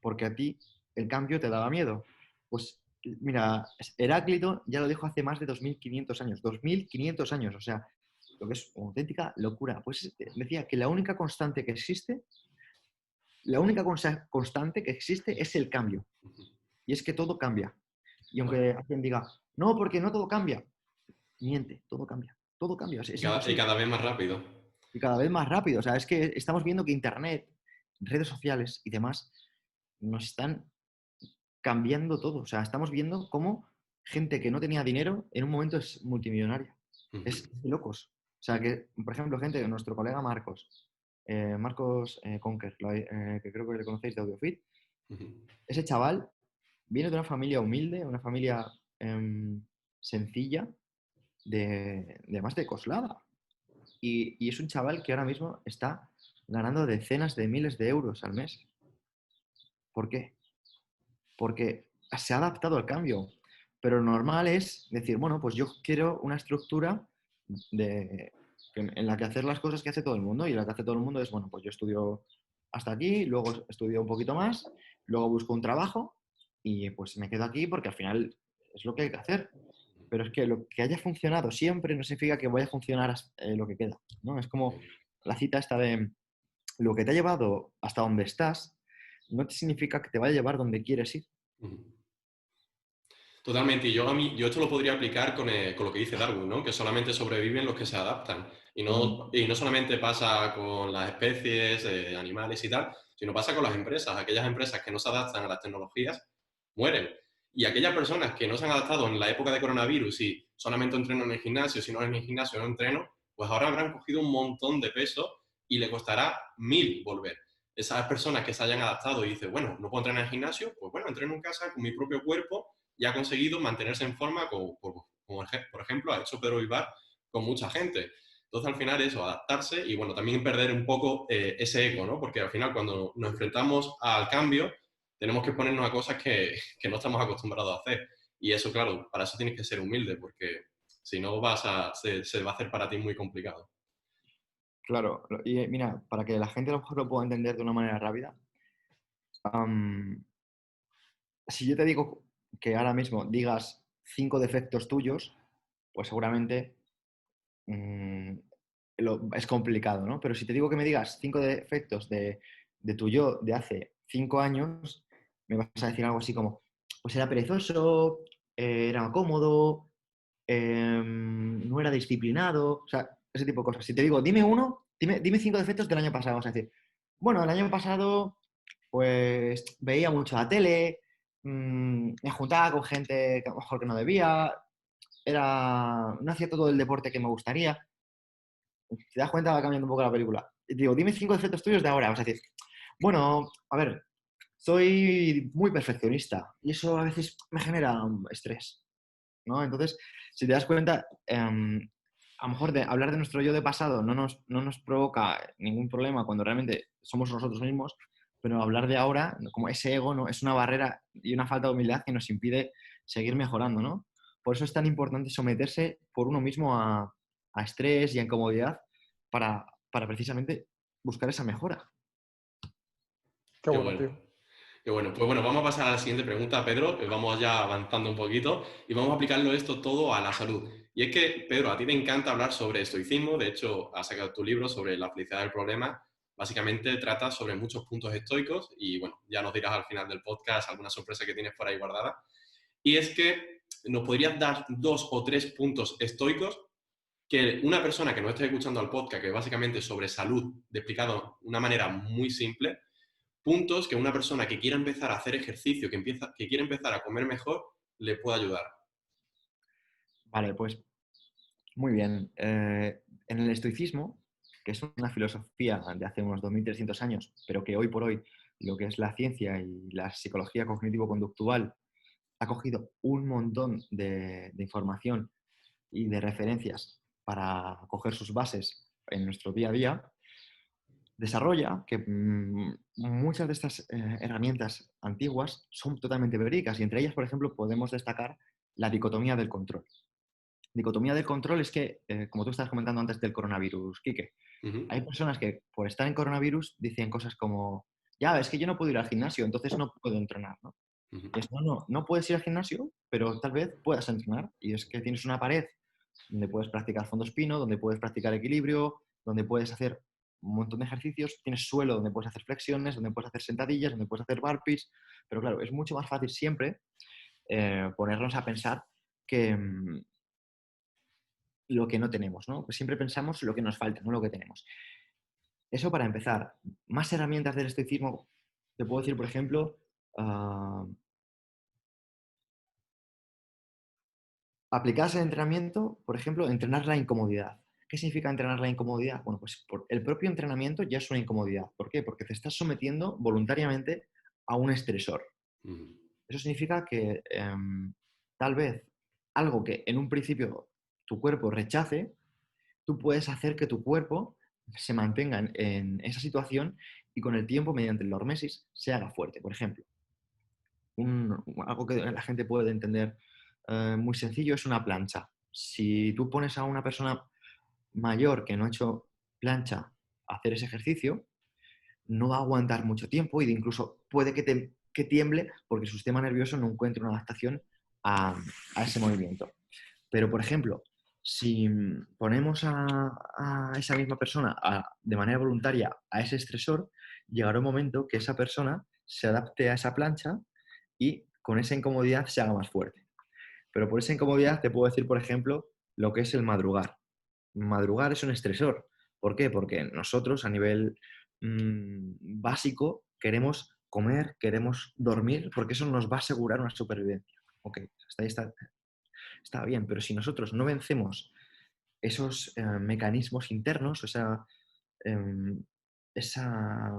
Porque a ti el cambio te daba miedo. Pues mira, Heráclito ya lo dijo hace más de 2500 años. 2500 años. O sea, lo que es una auténtica locura. Pues decía que la única constante que existe, la única constante que existe es el cambio. Y es que todo cambia. Y aunque alguien diga, no, porque no todo cambia, miente, todo cambia. Todo cambia. O sea, es Y imposible. cada vez más rápido. Y cada vez más rápido. O sea, es que estamos viendo que Internet, redes sociales y demás nos están cambiando todo. O sea, estamos viendo cómo gente que no tenía dinero en un momento es multimillonaria. Es de locos. O sea, que, por ejemplo, gente de nuestro colega Marcos, Marcos Conker, que creo que le conocéis de AudioFit, ese chaval viene de una familia humilde, una familia sencilla, además de Coslada. Y es un chaval que ahora mismo está ganando decenas de miles de euros al mes. ¿Por qué? Porque se ha adaptado al cambio. Pero lo normal es decir, bueno, pues yo quiero una estructura en la que hacer las cosas que hace todo el mundo. Y la que hace todo el mundo es, bueno, pues yo estudio hasta aquí, luego estudio un poquito más, luego busco un trabajo y pues me quedo aquí porque al final es lo que hay que hacer. Pero es que lo que haya funcionado siempre no significa que vaya a funcionar lo que queda, ¿no? Es como la cita esta de lo que te ha llevado hasta donde estás no te significa que te vaya a llevar donde quieres ir. Totalmente, y yo esto lo podría aplicar con lo que dice Darwin, ¿no? Que solamente sobreviven los que se adaptan. Y no solamente pasa con las especies, animales y tal, sino pasa con las empresas. Aquellas empresas que no se adaptan a las tecnologías mueren. Y aquellas personas que no se han adaptado en la época de coronavirus y solamente entreno en el gimnasio, si no en el gimnasio no entreno, pues ahora habrán cogido un montón de peso y le costará 1000 volver. Esas personas que se hayan adaptado y dicen, bueno, no puedo entrenar en el gimnasio, pues bueno, entreno en casa con mi propio cuerpo y ha conseguido mantenerse en forma con por ejemplo ha hecho Pedro Vivar con mucha gente. Entonces, al final, eso, adaptarse y, bueno, también perder un poco ese ego, ¿no? Porque al final, cuando nos enfrentamos al cambio, tenemos que ponernos a cosas que no estamos acostumbrados a hacer. Y eso, claro, para eso tienes que ser humilde, porque si no se va a hacer para ti muy complicado. Claro, y mira, para que la gente a lo mejor lo pueda entender de una manera rápida, am, si yo te digo que ahora mismo digas 5 defectos tuyos, pues seguramente mm, es complicado, ¿no? Pero si te digo que me digas 5 defectos de tu yo de hace 5 años, me vas a decir algo así como, pues era perezoso, era cómodo, no era disciplinado, o sea, ese tipo de cosas. Si te digo, dime uno, dime 5 defectos del año pasado, vas a decir, bueno, el año pasado pues veía mucho la tele, me juntaba con gente que a lo mejor que no debía, no hacía todo el deporte que me gustaría. Si te das cuenta va cambiando un poco la película. Y te digo, dime 5 defectos tuyos de ahora. Vas a decir, bueno, a ver, soy muy perfeccionista y eso a veces me genera estrés, ¿no? Entonces, si te das cuenta, a lo mejor de hablar de nuestro yo de pasado no nos provoca ningún problema cuando realmente somos nosotros mismos, pero hablar de ahora, como ese ego, ¿no? Es una barrera y una falta de humildad que nos impide seguir mejorando, ¿no? Por eso es tan importante someterse por uno mismo a estrés y a incomodidad para precisamente buscar esa mejora. Qué Qué bueno, bueno. tío. Qué bueno. Pues bueno, vamos a pasar a la siguiente pregunta, Pedro. Vamos ya avanzando un poquito y vamos a aplicarlo esto todo a la salud. Y es que, Pedro, a ti te encanta hablar sobre estoicismo. De hecho, has sacado tu libro sobre la felicidad del problema. Básicamente trata sobre muchos puntos estoicos y bueno, ya nos dirás al final del podcast alguna sorpresa que tienes por ahí guardada. Y es que nos podrías dar 2 o 3 puntos estoicos que una persona que no esté escuchando al podcast, que básicamente es sobre salud, de explicado de una manera muy simple, puntos que una persona que quiera empezar a hacer ejercicio, que quiera empezar a comer mejor, le pueda ayudar. Vale, pues muy bien. En el estoicismo, que es una filosofía de hace unos 2300 años, pero que hoy por hoy lo que es la ciencia y la psicología cognitivo-conductual ha cogido un montón de información y de referencias para coger sus bases en nuestro día a día, desarrolla que muchas de estas herramientas antiguas son totalmente verídicas y entre ellas, por ejemplo, podemos destacar la dicotomía del control. Dicotomía del control es que, como tú estabas comentando antes del coronavirus, Quique, Ujú, hay personas que por estar en coronavirus dicen cosas como, ya, es que yo no puedo ir al gimnasio, entonces no puedo entrenar, ¿no? ujú. Y es, no puedes ir al gimnasio, pero tal vez puedas entrenar. Y es que tienes una pared donde puedes practicar fondo espino, donde puedes practicar equilibrio, donde puedes hacer un montón de ejercicios, tienes suelo donde puedes hacer flexiones, donde puedes hacer sentadillas, donde puedes hacer burpees, pero claro, es mucho más fácil siempre ponernos a pensar que, lo que no tenemos, ¿no? Pues siempre pensamos lo que nos falta, no lo que tenemos. Eso para empezar. Más herramientas del estoicismo, te puedo decir, por ejemplo, ah, aplicarse al entrenamiento, por ejemplo, entrenar la incomodidad. ¿Qué significa entrenar la incomodidad? Bueno, pues el propio entrenamiento ya es una incomodidad. ¿Por qué? Porque te estás sometiendo voluntariamente a un estresor. Ujú. Eso significa que tal vez algo que en un principio tu cuerpo rechace, tú puedes hacer que tu cuerpo se mantenga en esa situación y con el tiempo, mediante la hormesis, se haga fuerte. Por ejemplo, algo que la gente puede entender muy sencillo es una plancha. Si tú pones a una persona mayor que no ha hecho plancha a hacer ese ejercicio, no va a aguantar mucho tiempo y incluso puede que tiemble porque su sistema nervioso no encuentra una adaptación a, a ese movimiento. Pero, por ejemplo, si ponemos a esa misma persona de manera voluntaria a ese estresor, llegará un momento que esa persona se adapte a esa plancha y con esa incomodidad se haga más fuerte. Pero por esa incomodidad te puedo decir, por ejemplo, lo que es el madrugar. Madrugar es un estresor. ¿Por qué? Porque nosotros a nivel básico queremos comer, queremos dormir, porque eso nos va a asegurar una supervivencia. Ok, hasta ahí está bien, pero si nosotros no vencemos esos mecanismos internos, em, esa,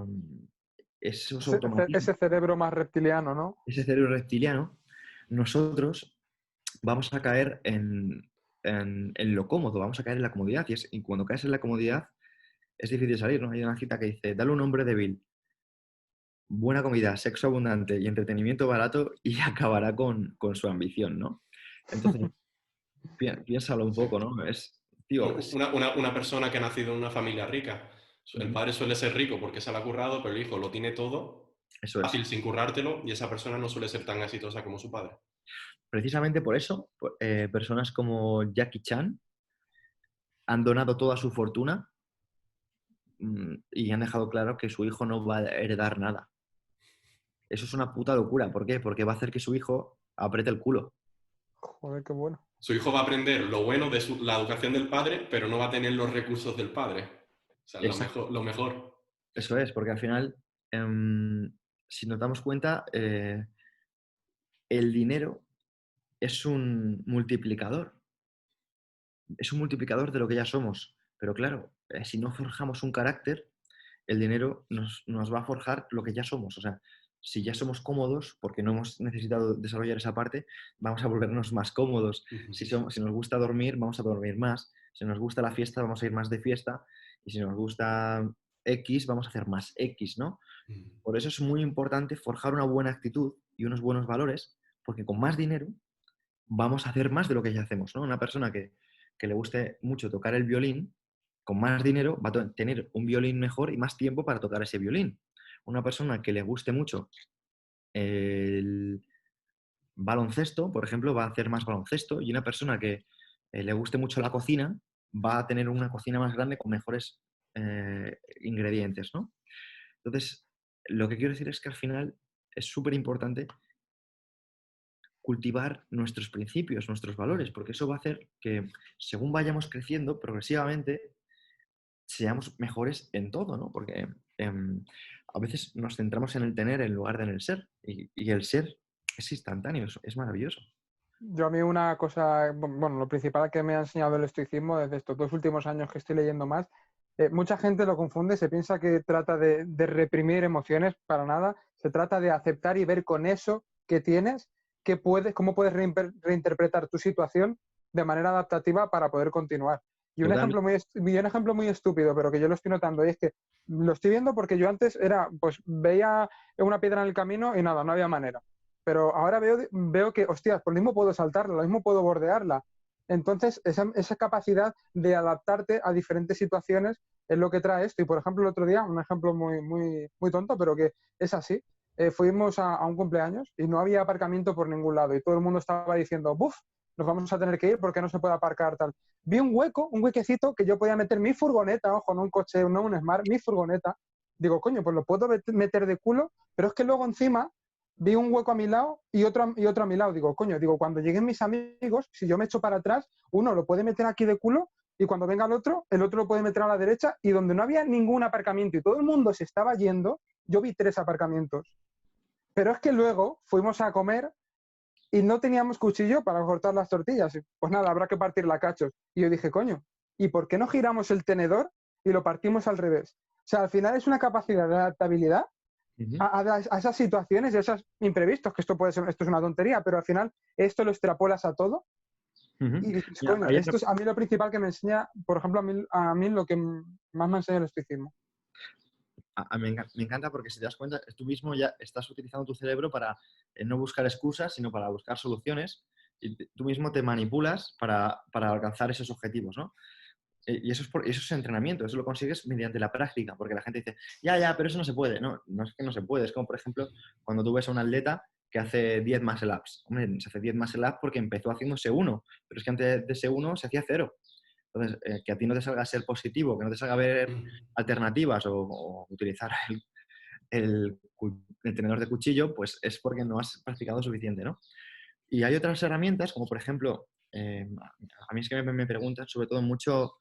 esos automatismos, Ese cerebro más reptiliano, ¿no? ese cerebro reptiliano, nosotros vamos a caer en lo cómodo, vamos a caer en la comodidad. Y cuando caes en la comodidad es difícil salir, ¿no? Hay una cita que dice, dale a un hombre débil buena comida, sexo abundante y entretenimiento barato y acabará con su ambición, ¿no? Entonces, piénsalo un Sí. poco, ¿no? Tío, Una persona que ha nacido en una familia rica. El ujú, padre suele ser rico porque se lo ha currado, pero el hijo lo tiene todo eso fácil es. sin currártelo y esa persona no suele ser tan exitosa como su padre. Precisamente por eso, personas como Jackie Chan han donado toda su fortuna y han dejado claro que su hijo no va a heredar nada. Eso es una puta locura. ¿Por qué? Porque va a hacer que su hijo apriete el culo. Joder, qué bueno. Su hijo va a aprender lo bueno de la educación del padre, pero no va a tener los recursos del padre. O sea, lo Exacto. mejor, lo mejor. Eso es, porque al final, si nos damos cuenta, el dinero es un multiplicador. Es un multiplicador de lo que ya somos. Pero claro, si no forjamos un carácter, el dinero nos va a forjar lo que ya somos. O sea, si ya somos cómodos, porque no hemos necesitado desarrollar esa parte, vamos a volvernos más cómodos. Si nos gusta dormir, vamos a dormir más. Si nos gusta la fiesta, vamos a ir más de fiesta. Y si nos gusta X, vamos a hacer más X, ¿no? Por eso es muy importante forjar una buena actitud y unos buenos valores, porque con más dinero vamos a hacer más de lo que ya hacemos, ¿no? Una persona que le guste mucho tocar el violín, con más dinero va a tener un violín mejor y más tiempo para tocar ese violín. Una persona que le guste mucho el baloncesto, por ejemplo, va a hacer más baloncesto y una persona que le guste mucho la cocina va a tener una cocina más grande con mejores ingredientes, ¿no? Entonces, lo que quiero decir es que al final es súper importante cultivar nuestros principios, nuestros valores, porque eso va a hacer que según vayamos creciendo progresivamente, seamos mejores en todo, ¿no? Porque a veces nos centramos en el tener en lugar de en el ser, y el ser es instantáneo, es maravilloso. Yo a mí una cosa, bueno, lo principal que me ha enseñado el estoicismo desde estos 2 últimos años que estoy leyendo más, mucha gente lo confunde, se piensa que trata de reprimir emociones, para nada, se trata de aceptar y ver con eso que tienes, cómo puedes reinterpretar tu situación de manera adaptativa para poder continuar. Y Totalmente. un ejemplo muy estúpido, pero que yo lo estoy notando, y es que lo estoy viendo porque yo antes pues veía una piedra en el camino y nada, no había manera. Pero ahora veo que, hostias, por lo mismo puedo saltarla, lo mismo puedo bordearla. Entonces, esa capacidad de adaptarte a diferentes situaciones es lo que trae esto. Y, por ejemplo, el otro día, un ejemplo muy tonto, pero que es así, fuimos a un cumpleaños y no había aparcamiento por ningún lado. Y todo el mundo estaba diciendo, buf, nos vamos a tener que ir porque no se puede aparcar tal. Vi un hueco, un huequecito que yo podía meter mi furgoneta, ojo, no un coche, no un Smart, mi furgoneta. Digo, coño, pues lo puedo meter de culo, pero es que luego encima vi un hueco a mi lado y otro a mi lado. Digo, coño, cuando lleguen mis amigos, si yo me echo para atrás, uno lo puede meter aquí de culo y cuando venga el otro lo puede meter a la derecha, y donde no había ningún aparcamiento y todo el mundo se estaba yendo, yo vi 3 aparcamientos. Pero es que luego fuimos a comer y no teníamos cuchillo para cortar las tortillas. Pues nada, habrá que partirla a cachos. Y yo dije, coño, ¿y por qué no giramos el tenedor y lo partimos al revés? O sea, al final es una capacidad de adaptabilidad Ujú, a esas situaciones, a esos imprevistos, que esto es una tontería, pero al final esto lo extrapolas a todo ujú. y dices, Mira, coño, esto es a mí lo principal que me enseña, por ejemplo, a mí lo que más me enseña el estoicismo. me encanta porque si te das cuenta, tú mismo ya estás utilizando tu cerebro para no buscar excusas, sino para buscar soluciones y tú mismo te manipulas para alcanzar esos objetivos, ¿no? Y eso es entrenamiento, eso lo consigues mediante la práctica, porque la gente dice, ya, pero eso no se puede. No, no es que no se puede, es como, por ejemplo, cuando tú ves a un atleta que hace 10 muscle ups. Hombre, se hace 10 muscle ups porque empezó haciéndose uno, pero es que antes de ese uno se hacía cero. Entonces, que a ti no te salga a ser positivo, que no te salga a ver alternativas o utilizar el tenedor de cuchillo, pues es porque no has practicado suficiente, ¿no? Y hay otras herramientas, como por ejemplo, a mí es que me preguntan sobre todo mucho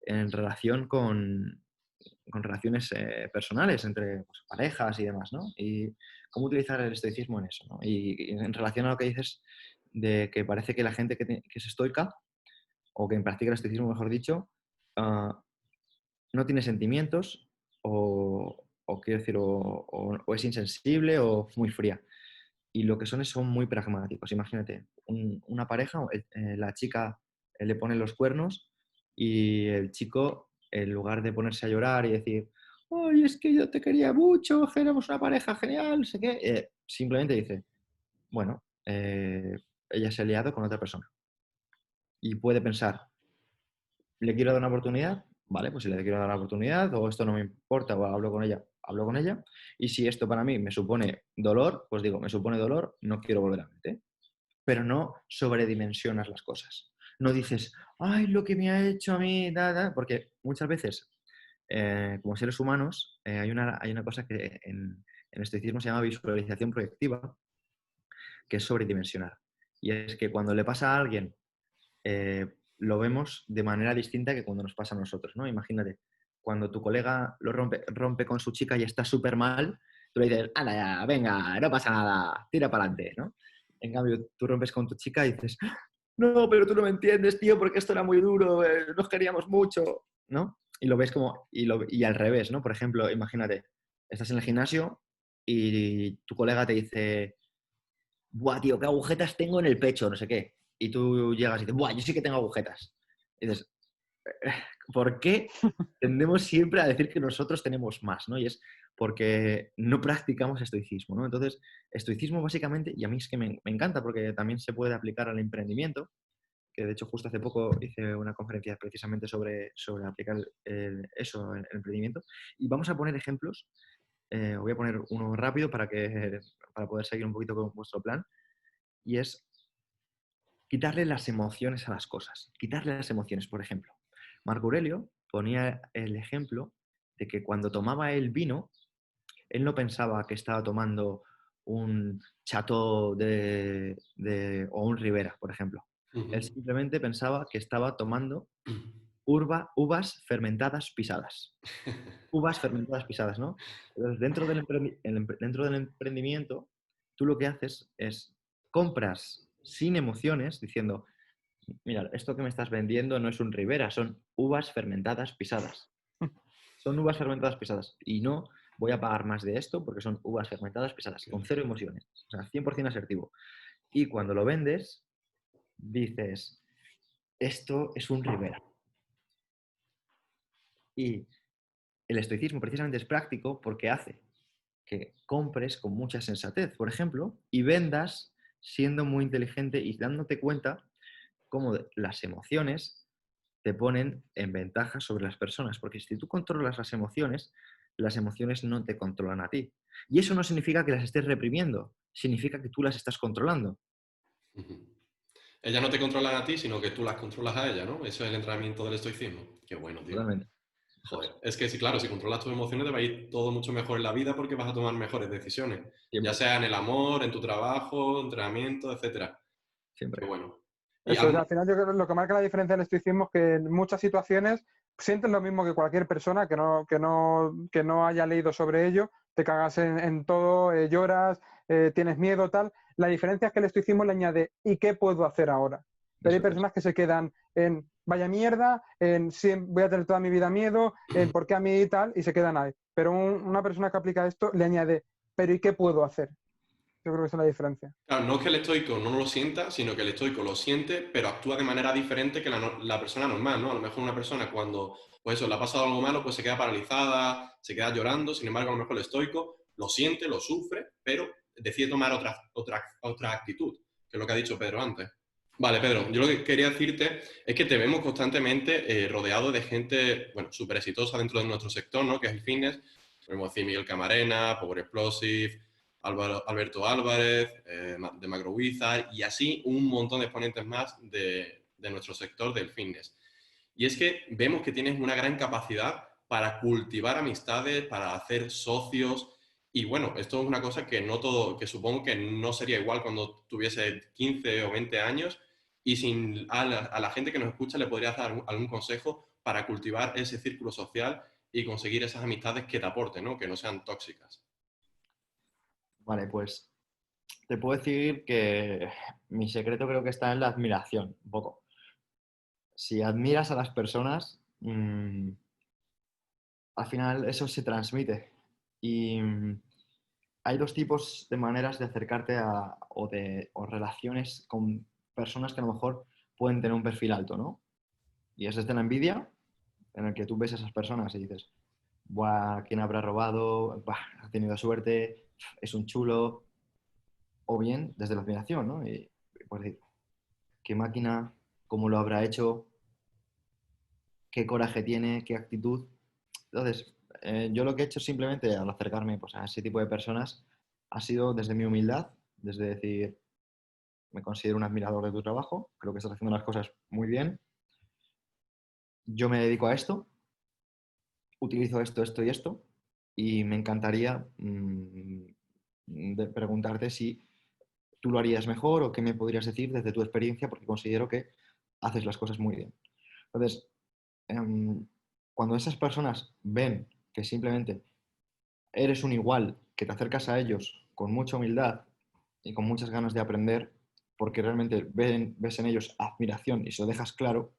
en relación con relaciones personales entre pues, parejas y demás, ¿no? Y cómo utilizar el estoicismo en eso, ¿no? Y en relación a lo que dices de que parece que la gente que es estoica o que practica el estoicismo, mejor dicho, ah, no tiene sentimientos o quiero decir, o es insensible o muy fría. y lo que son muy pragmáticos. Imagínate, una pareja, la chica le pone los cuernos y el chico, en lugar de ponerse a llorar y decir, ¡ay, es que yo te quería mucho, éramos una pareja genial, no sé qué! Simplemente dice, bueno, ella se ha liado con otra persona. Y puede pensar, ¿le quiero dar una oportunidad? Vale, pues si le quiero dar una oportunidad o esto no me importa o hablo con ella, hablo con ella. Y si esto para mí me supone dolor, pues digo, me supone dolor, no quiero volver a verte. Pero no sobredimensionas las cosas. No dices, ay, lo que me ha hecho a mí, porque muchas veces, como seres humanos, hay una cosa que en estoicismo se llama visualización proyectiva, que es sobredimensionar. Y es que cuando le pasa a alguien, lo vemos de manera distinta que cuando nos pasa a nosotros, ¿no? Imagínate, cuando tu colega lo rompe con su chica y está súper mal, tú le dices, anda ya, venga, no pasa nada, tira para adelante, ¿no? En cambio, tú rompes con tu chica y dices, no, pero tú no me entiendes, tío, porque esto era muy duro, nos queríamos mucho, ¿no? Y lo ves como, y al revés, ¿no? Por ejemplo, imagínate, estás en el gimnasio y tu colega te dice, buah, tío, qué agujetas tengo en el pecho, no sé qué. Y tú llegas y dices, buah, yo sí que tengo agujetas. Y dices, ¿por qué tendemos siempre a decir que nosotros tenemos más, ¿no? Y es porque no practicamos estoicismo, ¿no? Entonces, estoicismo básicamente, y a mí es que me encanta porque también se puede aplicar al emprendimiento, que de hecho justo hace poco hice una conferencia precisamente sobre aplicar eso en el emprendimiento. Y vamos a poner ejemplos. Voy a poner uno rápido para poder seguir un poquito con vuestro plan. Y es quitarle las emociones a las cosas. Quitarle las emociones, por ejemplo. Marco Aurelio ponía el ejemplo de que cuando tomaba el vino, él no pensaba que estaba tomando un Chateau o un Ribera, por ejemplo. Él simplemente pensaba que estaba tomando uvas fermentadas pisadas. Uvas fermentadas pisadas, ¿no? Entonces, dentro del emprendimiento, tú lo que haces es compras sin emociones, diciendo, mira, esto que me estás vendiendo no es un Ribera, son uvas fermentadas pisadas. Son uvas fermentadas pisadas. Y no voy a pagar más de esto porque son uvas fermentadas pisadas, con cero emociones. O sea, 100% asertivo. Y cuando lo vendes, dices, esto es un Ribera. Y el estoicismo precisamente es práctico porque hace que compres con mucha sensatez, por ejemplo, y vendas siendo muy inteligente y dándote cuenta cómo las emociones te ponen en ventaja sobre las personas. Porque si tú controlas las emociones no te controlan a ti. Y eso no significa que las estés reprimiendo, significa que tú las estás controlando. Ellas no te controlan a ti, sino que tú las controlas a ellas, ¿no? Eso es el entrenamiento del estoicismo. Qué bueno, tío. Totalmente. Joder, es que sí, claro, si controlas tus emociones te va a ir todo mucho mejor en la vida porque vas a tomar mejores decisiones, ya Siempre, sea en el amor, en tu trabajo, entrenamiento, etcétera. Qué siempre. bueno. Y Eso, al final yo creo que lo que marca la diferencia del estoicismo es que en muchas situaciones sientes lo mismo que cualquier persona que no haya leído sobre ello, te cagas en todo, lloras, tienes miedo, tal. La diferencia es que el estoicismo le añade, ¿y qué puedo hacer ahora? Pero hay Eso es. personas que se quedan en, vaya mierda, en voy a tener toda mi vida miedo, en por qué a mí y tal, y se quedan ahí. Pero una persona que aplica esto le añade, pero ¿y qué puedo hacer? Yo creo que esa es la diferencia. claro, no es que el estoico no lo sienta, sino que el estoico lo siente, pero actúa de manera diferente que la persona normal, ¿no? A lo mejor una persona cuando, pues eso, le ha pasado algo malo, pues se queda paralizada, se queda llorando, sin embargo, a lo mejor el estoico lo siente, lo sufre, pero decide tomar otra actitud, que es lo que ha dicho Pedro antes. Vale, Pedro, yo lo que quería decirte es que te vemos constantemente rodeado de gente, bueno, súper exitosa dentro de nuestro sector, ¿no? Que es el fitness. Podemos decir Miguel Camarena, Power Explosive, Alberto Álvarez, de Macrowizard y así un montón de exponentes más de nuestro sector del fitness. Y es que vemos que tienes una gran capacidad para cultivar amistades, para hacer socios. Y bueno, esto es una cosa que no todo, que supongo que no sería igual cuando tuviese 15 o 20 años. Y sin, a la gente que nos escucha le podrías dar algún consejo para cultivar ese círculo social y conseguir esas amistades que te aporten, ¿no? Que no sean tóxicas. Vale, pues te puedo decir que mi secreto creo que está en la admiración, un poco. Si admiras a las personas, al final eso se transmite. Y hay dos tipos de maneras de acercarte o relaciones con personas que a lo mejor pueden tener un perfil alto, ¿no? Y es desde la envidia, en el que tú ves a esas personas y dices, buah, ¿quién habrá robado? Buah, ha tenido suerte, es un chulo. O bien desde la admiración, ¿no? Y pues decir, ¿qué máquina? ¿Cómo lo habrá hecho? ¿Qué coraje tiene? ¿Qué actitud? Entonces, yo lo que he hecho simplemente al acercarme pues, a ese tipo de personas ha sido desde mi humildad, desde decir, me considero un admirador de tu trabajo, creo que estás haciendo las cosas muy bien, yo me dedico a esto, utilizo esto, esto y esto, y me encantaría de preguntarte si tú lo harías mejor o qué me podrías decir desde tu experiencia, porque considero que haces las cosas muy bien. Entonces, cuando esas personas ven que simplemente eres un igual, que te acercas a ellos con mucha humildad y con muchas ganas de aprender, porque realmente ves en ellos admiración y se lo dejas claro,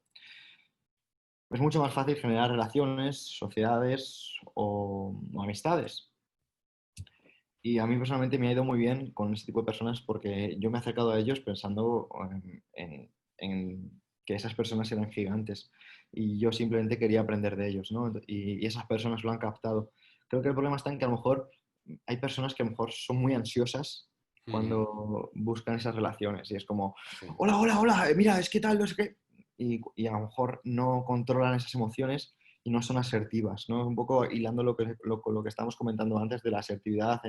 es mucho más fácil generar relaciones, sociedades o amistades. Y a mí personalmente me ha ido muy bien con este tipo de personas porque yo me he acercado a ellos pensando en que esas personas eran gigantes y yo simplemente quería aprender de ellos, ¿no? Y esas personas lo han captado. Creo que el problema está en que a lo mejor hay personas que a lo mejor son muy ansiosas cuando buscan esas relaciones y es como, Sí. hola, hola, hola, mira, es que tal, no sé qué. Y a lo mejor no controlan esas emociones y no son asertivas, ¿no? Un poco hilando lo que estamos comentando antes de la asertividad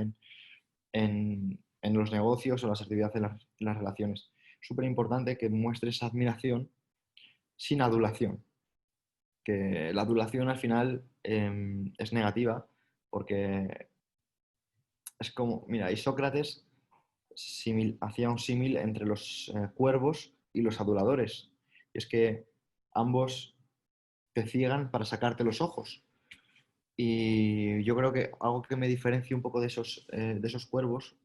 en los negocios o la asertividad en las relaciones. Súper importante que muestres admiración sin adulación, que la adulación al final es negativa porque es como, mira, y Sócrates hacía un símil entre los cuervos y los aduladores. Y es que ambos te ciegan para sacarte los ojos. Y yo creo que algo que me diferencia un poco de esos cuervos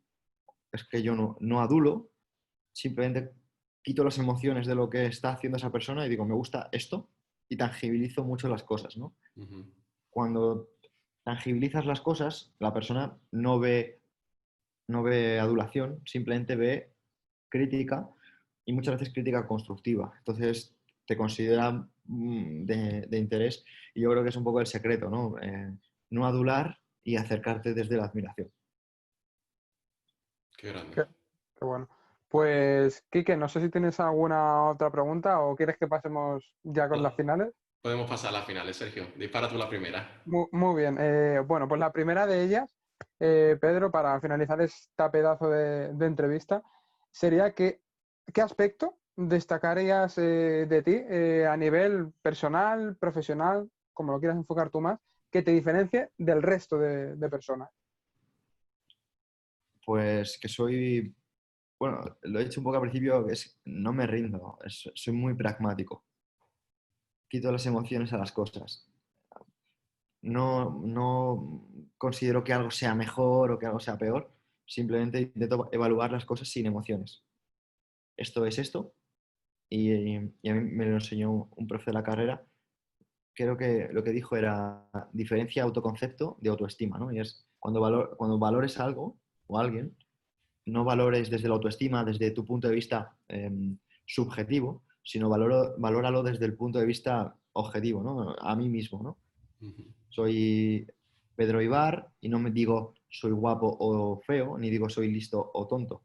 es que yo no adulo, simplemente quito las emociones de lo que está haciendo esa persona y digo, me gusta esto y tangibilizo mucho las cosas, ¿no? Ujú. Cuando tangibilizas las cosas, la persona no ve adulación, simplemente ve crítica y muchas veces crítica constructiva. Entonces te considera de interés y yo creo que es un poco el secreto, ¿no? No adular y acercarte desde la admiración. Qué grande. Qué, qué bueno. Pues, Quique, no sé si tienes alguna otra pregunta o quieres que pasemos ya con las Po- finales. Podemos pasar a las finales, Sergio. Dispara tú la primera. Muy bien. Bueno, pues la primera de ellas, Pedro, para finalizar esta pedazo de entrevista, sería ¿qué aspecto destacarías de ti a nivel personal, profesional, como lo quieras enfocar tú más, que te diferencie del resto de personas? Pues que soy, bueno, lo he dicho un poco al principio, no me rindo, soy muy pragmático, quito las emociones a las cosas. No considero que algo sea mejor o que algo sea peor, simplemente intento evaluar las cosas sin emociones. Esto es esto, y a mí me lo enseñó un profe de la carrera. Creo que lo que dijo era diferencia autoconcepto de autoestima, ¿no? Y es cuando valores algo o a alguien, no valores desde la autoestima, desde tu punto de vista subjetivo, sino valóralo desde el punto de vista objetivo, ¿no? A mí mismo, ¿no? Ujú. Soy Pedro Ibar y no me digo soy guapo o feo, ni digo soy listo o tonto.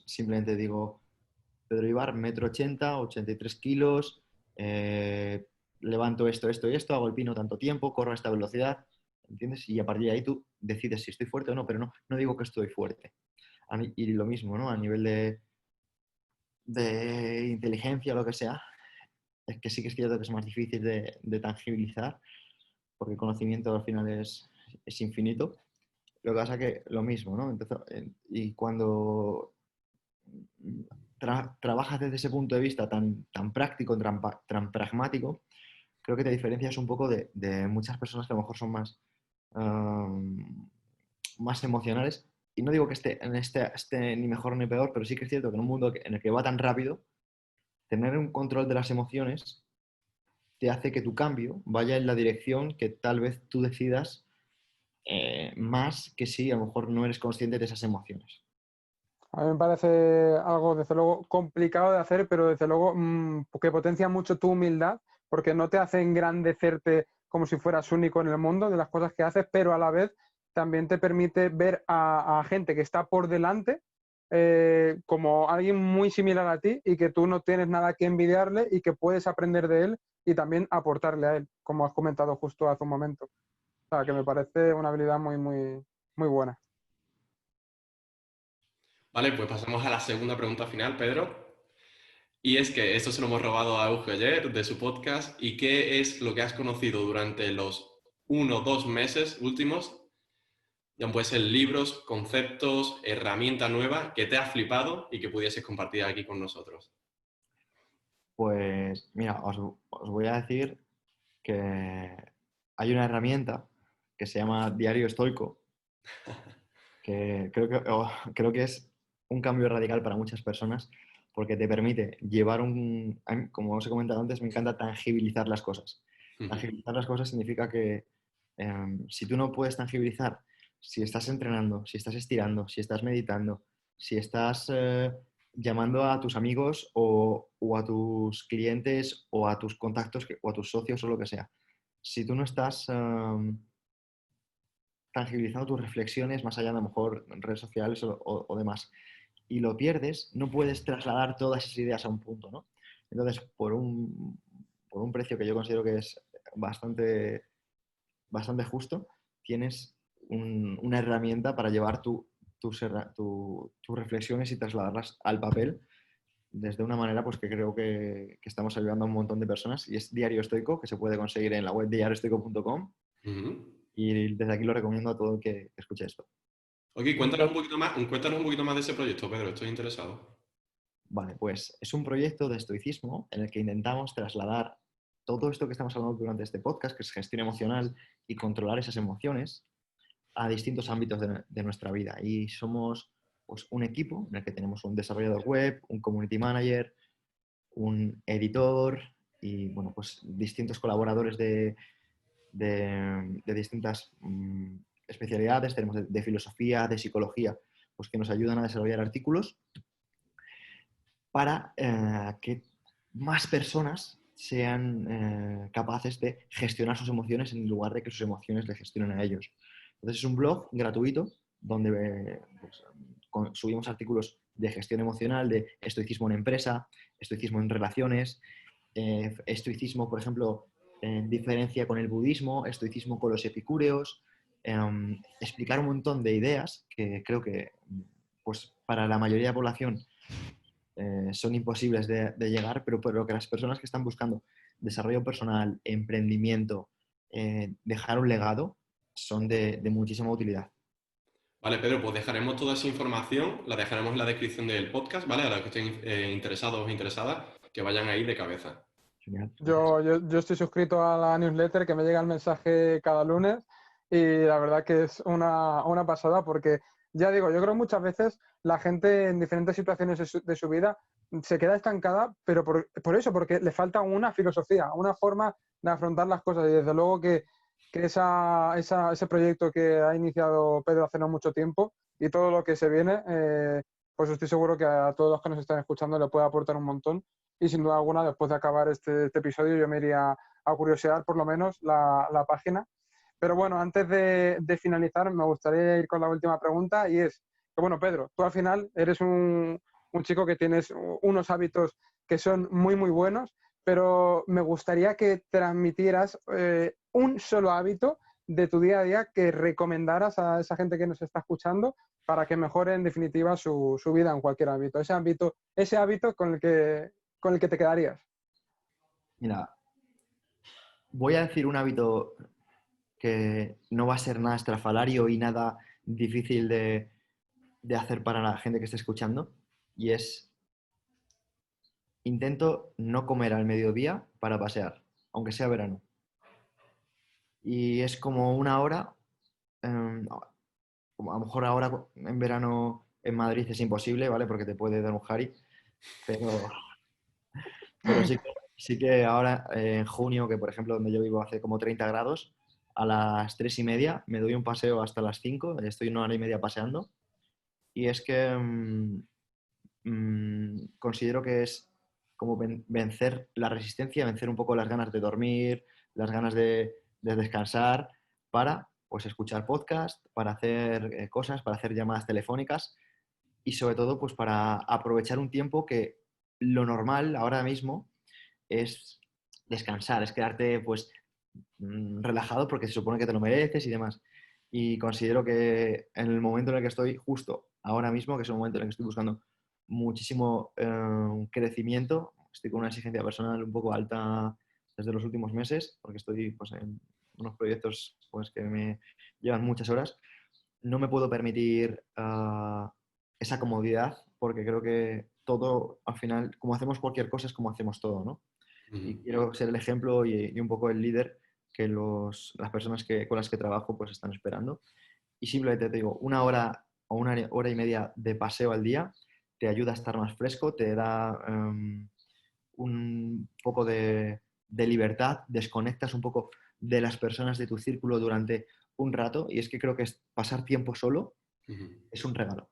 Simplemente digo Pedro Ibar, 1,80 m, 83 kilos, levanto esto, esto y esto, hago el pino tanto tiempo, corro a esta velocidad, ¿entiendes? Y a partir de ahí tú decides si estoy fuerte o no, pero no digo que estoy fuerte. Y lo mismo, ¿no? A nivel de inteligencia o lo que sea, es que sí que es cierto que es más difícil de tangibilizar, porque el conocimiento al final es infinito. Lo que pasa que lo mismo, ¿no? Y cuando trabajas desde ese punto de vista tan práctico, tan pragmático, creo que te diferencias un poco de muchas personas que a lo mejor son más emocionales. Y no digo que esté ni mejor ni peor, pero sí que es cierto que en un mundo en el que va tan rápido, tener un control de las emociones te hace que tu cambio vaya en la dirección que tal vez tú decidas más que si a lo mejor no eres consciente de esas emociones. A mí me parece algo, desde luego, complicado de hacer, pero desde luego que potencia mucho tu humildad, porque no te hace engrandecerte como si fueras único en el mundo de las cosas que haces, pero a la vez también te permite ver a gente que está por delante como alguien muy similar a ti y que tú no tienes nada que envidiarle y que puedes aprender de él y también aportarle a él, como has comentado justo hace un momento. O sea, que me parece una habilidad muy, muy, muy buena. Vale, pues pasamos a la segunda pregunta final, Pedro. Y es que esto se lo hemos robado a Euge ayer de su podcast. ¿Y qué es lo que has conocido durante los 1 o 2 meses últimos? Ya puede ser libros, conceptos, herramienta nueva que te ha flipado y que pudieses compartir aquí con nosotros. Pues mira, os voy a decir que hay una herramienta que se llama Diario Estoico, que creo que es un cambio radical para muchas personas porque te permite llevar como os he comentado antes, me encanta tangibilizar las cosas. Tangibilizar las cosas significa que si tú no puedes tangibilizar, si estás entrenando, si estás estirando, si estás meditando, si estás llamando a tus amigos o a tus clientes o a tus contactos o a tus socios o lo que sea, si tú no estás tangibilizando tus reflexiones más allá de a lo mejor en redes sociales o demás, y lo pierdes, no puedes trasladar todas esas ideas a un punto, ¿no? Entonces, por un precio que yo considero que es bastante justo, tienes una herramienta para llevar tus reflexiones y trasladarlas al papel desde una manera pues, que creo que estamos ayudando a un montón de personas, y es Diario Estoico, que se puede conseguir en la web diarioestoico.com, y desde aquí lo recomiendo a todo el que escuche esto. Ok, cuéntanos un poquito más de ese proyecto, Pedro, estoy interesado. Vale, pues es un proyecto de estoicismo en el que intentamos trasladar todo esto que estamos hablando durante este podcast, que es gestión emocional y controlar esas emociones, a distintos ámbitos de nuestra vida. Y somos pues, un equipo en el que tenemos un desarrollador web, un community manager, un editor y bueno, pues distintos colaboradores de distintas especialidades. Tenemos de filosofía, de psicología, pues que nos ayudan a desarrollar artículos para que más personas sean capaces de gestionar sus emociones en lugar de que sus emociones le gestionen a ellos. Entonces es un blog gratuito donde subimos artículos de gestión emocional, de estoicismo en empresa, estoicismo en relaciones, estoicismo, por ejemplo, en diferencia con el budismo, estoicismo con los epicúreos, explicar un montón de ideas que creo que pues, para la mayoría de la población son imposibles de llegar, pero que las personas que están buscando desarrollo personal, emprendimiento, dejar un legado, son de muchísima utilidad. Vale, Pedro, pues dejaremos toda esa información, la dejaremos en la descripción del podcast, ¿vale? A los que estén interesados o interesadas, que vayan ahí de cabeza. Genial. Yo estoy suscrito a la newsletter que me llega el mensaje cada lunes y la verdad que es una pasada porque, ya digo, yo creo que muchas veces la gente en diferentes situaciones de su vida se queda estancada, pero por eso, porque le falta una filosofía, una forma de afrontar las cosas y desde luego que ese proyecto que ha iniciado Pedro hace no mucho tiempo y todo lo que se viene, pues estoy seguro que a todos los que nos están escuchando le puede aportar un montón. Y sin duda alguna, después de acabar este episodio, yo me iría a curiosear por lo menos la página. Pero bueno, antes de finalizar, me gustaría ir con la última pregunta y es que, bueno, Pedro, tú al final eres un chico que tienes unos hábitos que son muy, muy buenos, pero me gustaría que transmitieras un solo hábito de tu día a día que recomendaras a esa gente que nos está escuchando para que mejore en definitiva su vida en cualquier ámbito. Ese hábito con el que te quedarías. Mira, voy a decir un hábito que no va a ser nada estrafalario y nada difícil de hacer para la gente que esté escuchando, y es intento no comer al mediodía para pasear, aunque sea verano. Y es como una hora, como a lo mejor ahora en verano en Madrid es imposible, ¿vale? Porque te puede dar un jari, pero, pero sí que ahora en junio, que por ejemplo donde yo vivo hace como 30 grados, a las 3:30, me doy un paseo hasta las 5, estoy 1 hora y media paseando. Y es que considero que es como vencer la resistencia, vencer un poco las ganas de dormir, las ganas de descansar, para pues escuchar podcast, para hacer cosas, para hacer llamadas telefónicas y sobre todo pues para aprovechar un tiempo que lo normal ahora mismo es descansar, es quedarte pues relajado porque se supone que te lo mereces y demás. Y considero que en el momento en el que estoy justo ahora mismo, que es un momento en el que estoy buscando muchísimo crecimiento, estoy con una exigencia personal un poco alta desde los últimos meses, porque estoy pues, en unos proyectos pues, que me llevan muchas horas, no me puedo permitir esa comodidad porque creo que todo, al final, como hacemos cualquier cosa, es como hacemos todo, ¿no? Y quiero ser el ejemplo y un poco el líder que las personas con las que trabajo pues están esperando. Y simplemente te digo, 1 hora o 1 hora y media de paseo al día te ayuda a estar más fresco, te da un poco de libertad, desconectas un poco de las personas de tu círculo durante un rato y es que creo que pasar tiempo solo es un regalo.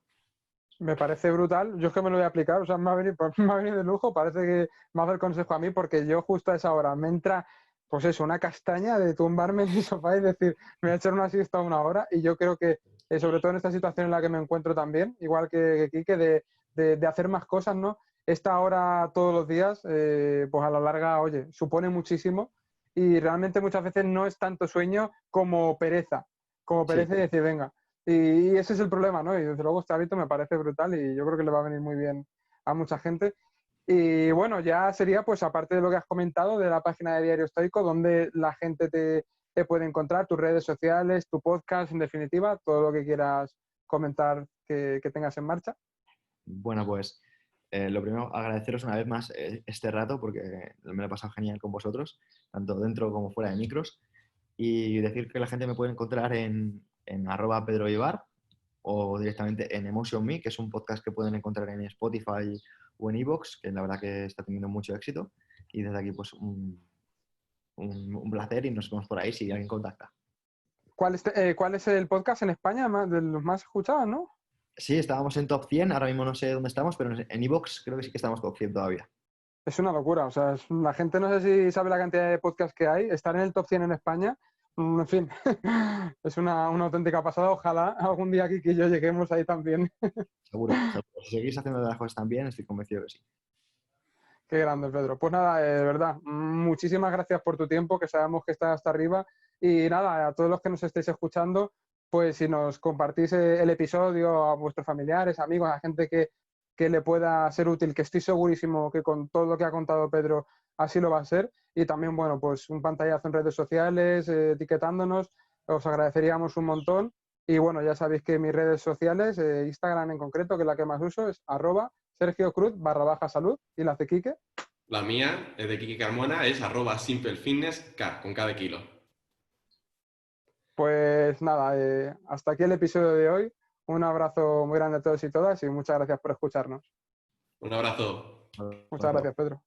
Me parece brutal. Yo es que me lo voy a aplicar. O sea, me ha venido, me ha venido de lujo. Parece que me ha dado el consejo a mí porque yo justo a esa hora me entra, pues eso, una castaña de tumbarme en el sofá y decir, me voy a echar una siesta 1 hora. Y yo creo que, sobre todo en esta situación en la que me encuentro también, igual que Quique, de hacer más cosas, ¿no? Esta hora todos los días, pues a la larga, oye, supone muchísimo y realmente muchas veces no es tanto sueño como pereza. Como pereza Sí. y decir, venga. Y ese es el problema, ¿no? Y desde luego este hábito me parece brutal y yo creo que le va a venir muy bien a mucha gente. Y bueno, ya sería, pues aparte de lo que has comentado de la página de Diario Estoico, donde la gente te puede encontrar, tus redes sociales, tu podcast, en definitiva, todo lo que quieras comentar que tengas en marcha. Bueno, pues lo primero, agradeceros una vez más este rato porque me lo he pasado genial con vosotros, tanto dentro como fuera de micros. Y decir que la gente me puede encontrar en @pedroibar o directamente en Emotion Me, que es un podcast que pueden encontrar en Spotify o en iVoox, que la verdad que está teniendo mucho éxito. Y desde aquí, pues, un placer y nos vemos por ahí si alguien contacta. ¿Cuál es el podcast en España de los más escuchados, no? Sí, estábamos en top 100, ahora mismo no sé dónde estamos, pero en iVoox creo que sí que estamos top 100 todavía. Es una locura, o sea, la gente no sé si sabe la cantidad de podcasts que hay, estar en el top 100 en España, en fin, es una auténtica pasada, ojalá algún día aquí que yo lleguemos ahí también. Seguro, seguro. Si seguís haciendo las cosas tan bien, estoy convencido que sí. Qué grande, Pedro. Pues nada, de verdad, muchísimas gracias por tu tiempo, que sabemos que estás hasta arriba. Y nada, a todos los que nos estéis escuchando, pues si nos compartís el episodio a vuestros familiares, amigos, a gente que le pueda ser útil, que estoy segurísimo que con todo lo que ha contado Pedro así lo va a ser. Y también, bueno, pues un pantallazo en redes sociales, etiquetándonos, os agradeceríamos un montón. Y bueno, ya sabéis que mis redes sociales, Instagram en concreto, que es la que más uso, es @SergioCruz_salud y la hace Quique. La mía, es de Kiki Carmona, es @simplefitnessK, con cada kilo. Pues nada, hasta aquí el episodio de hoy. Un abrazo muy grande a todos y todas y muchas gracias por escucharnos. Un abrazo. Muchas gracias, Pedro.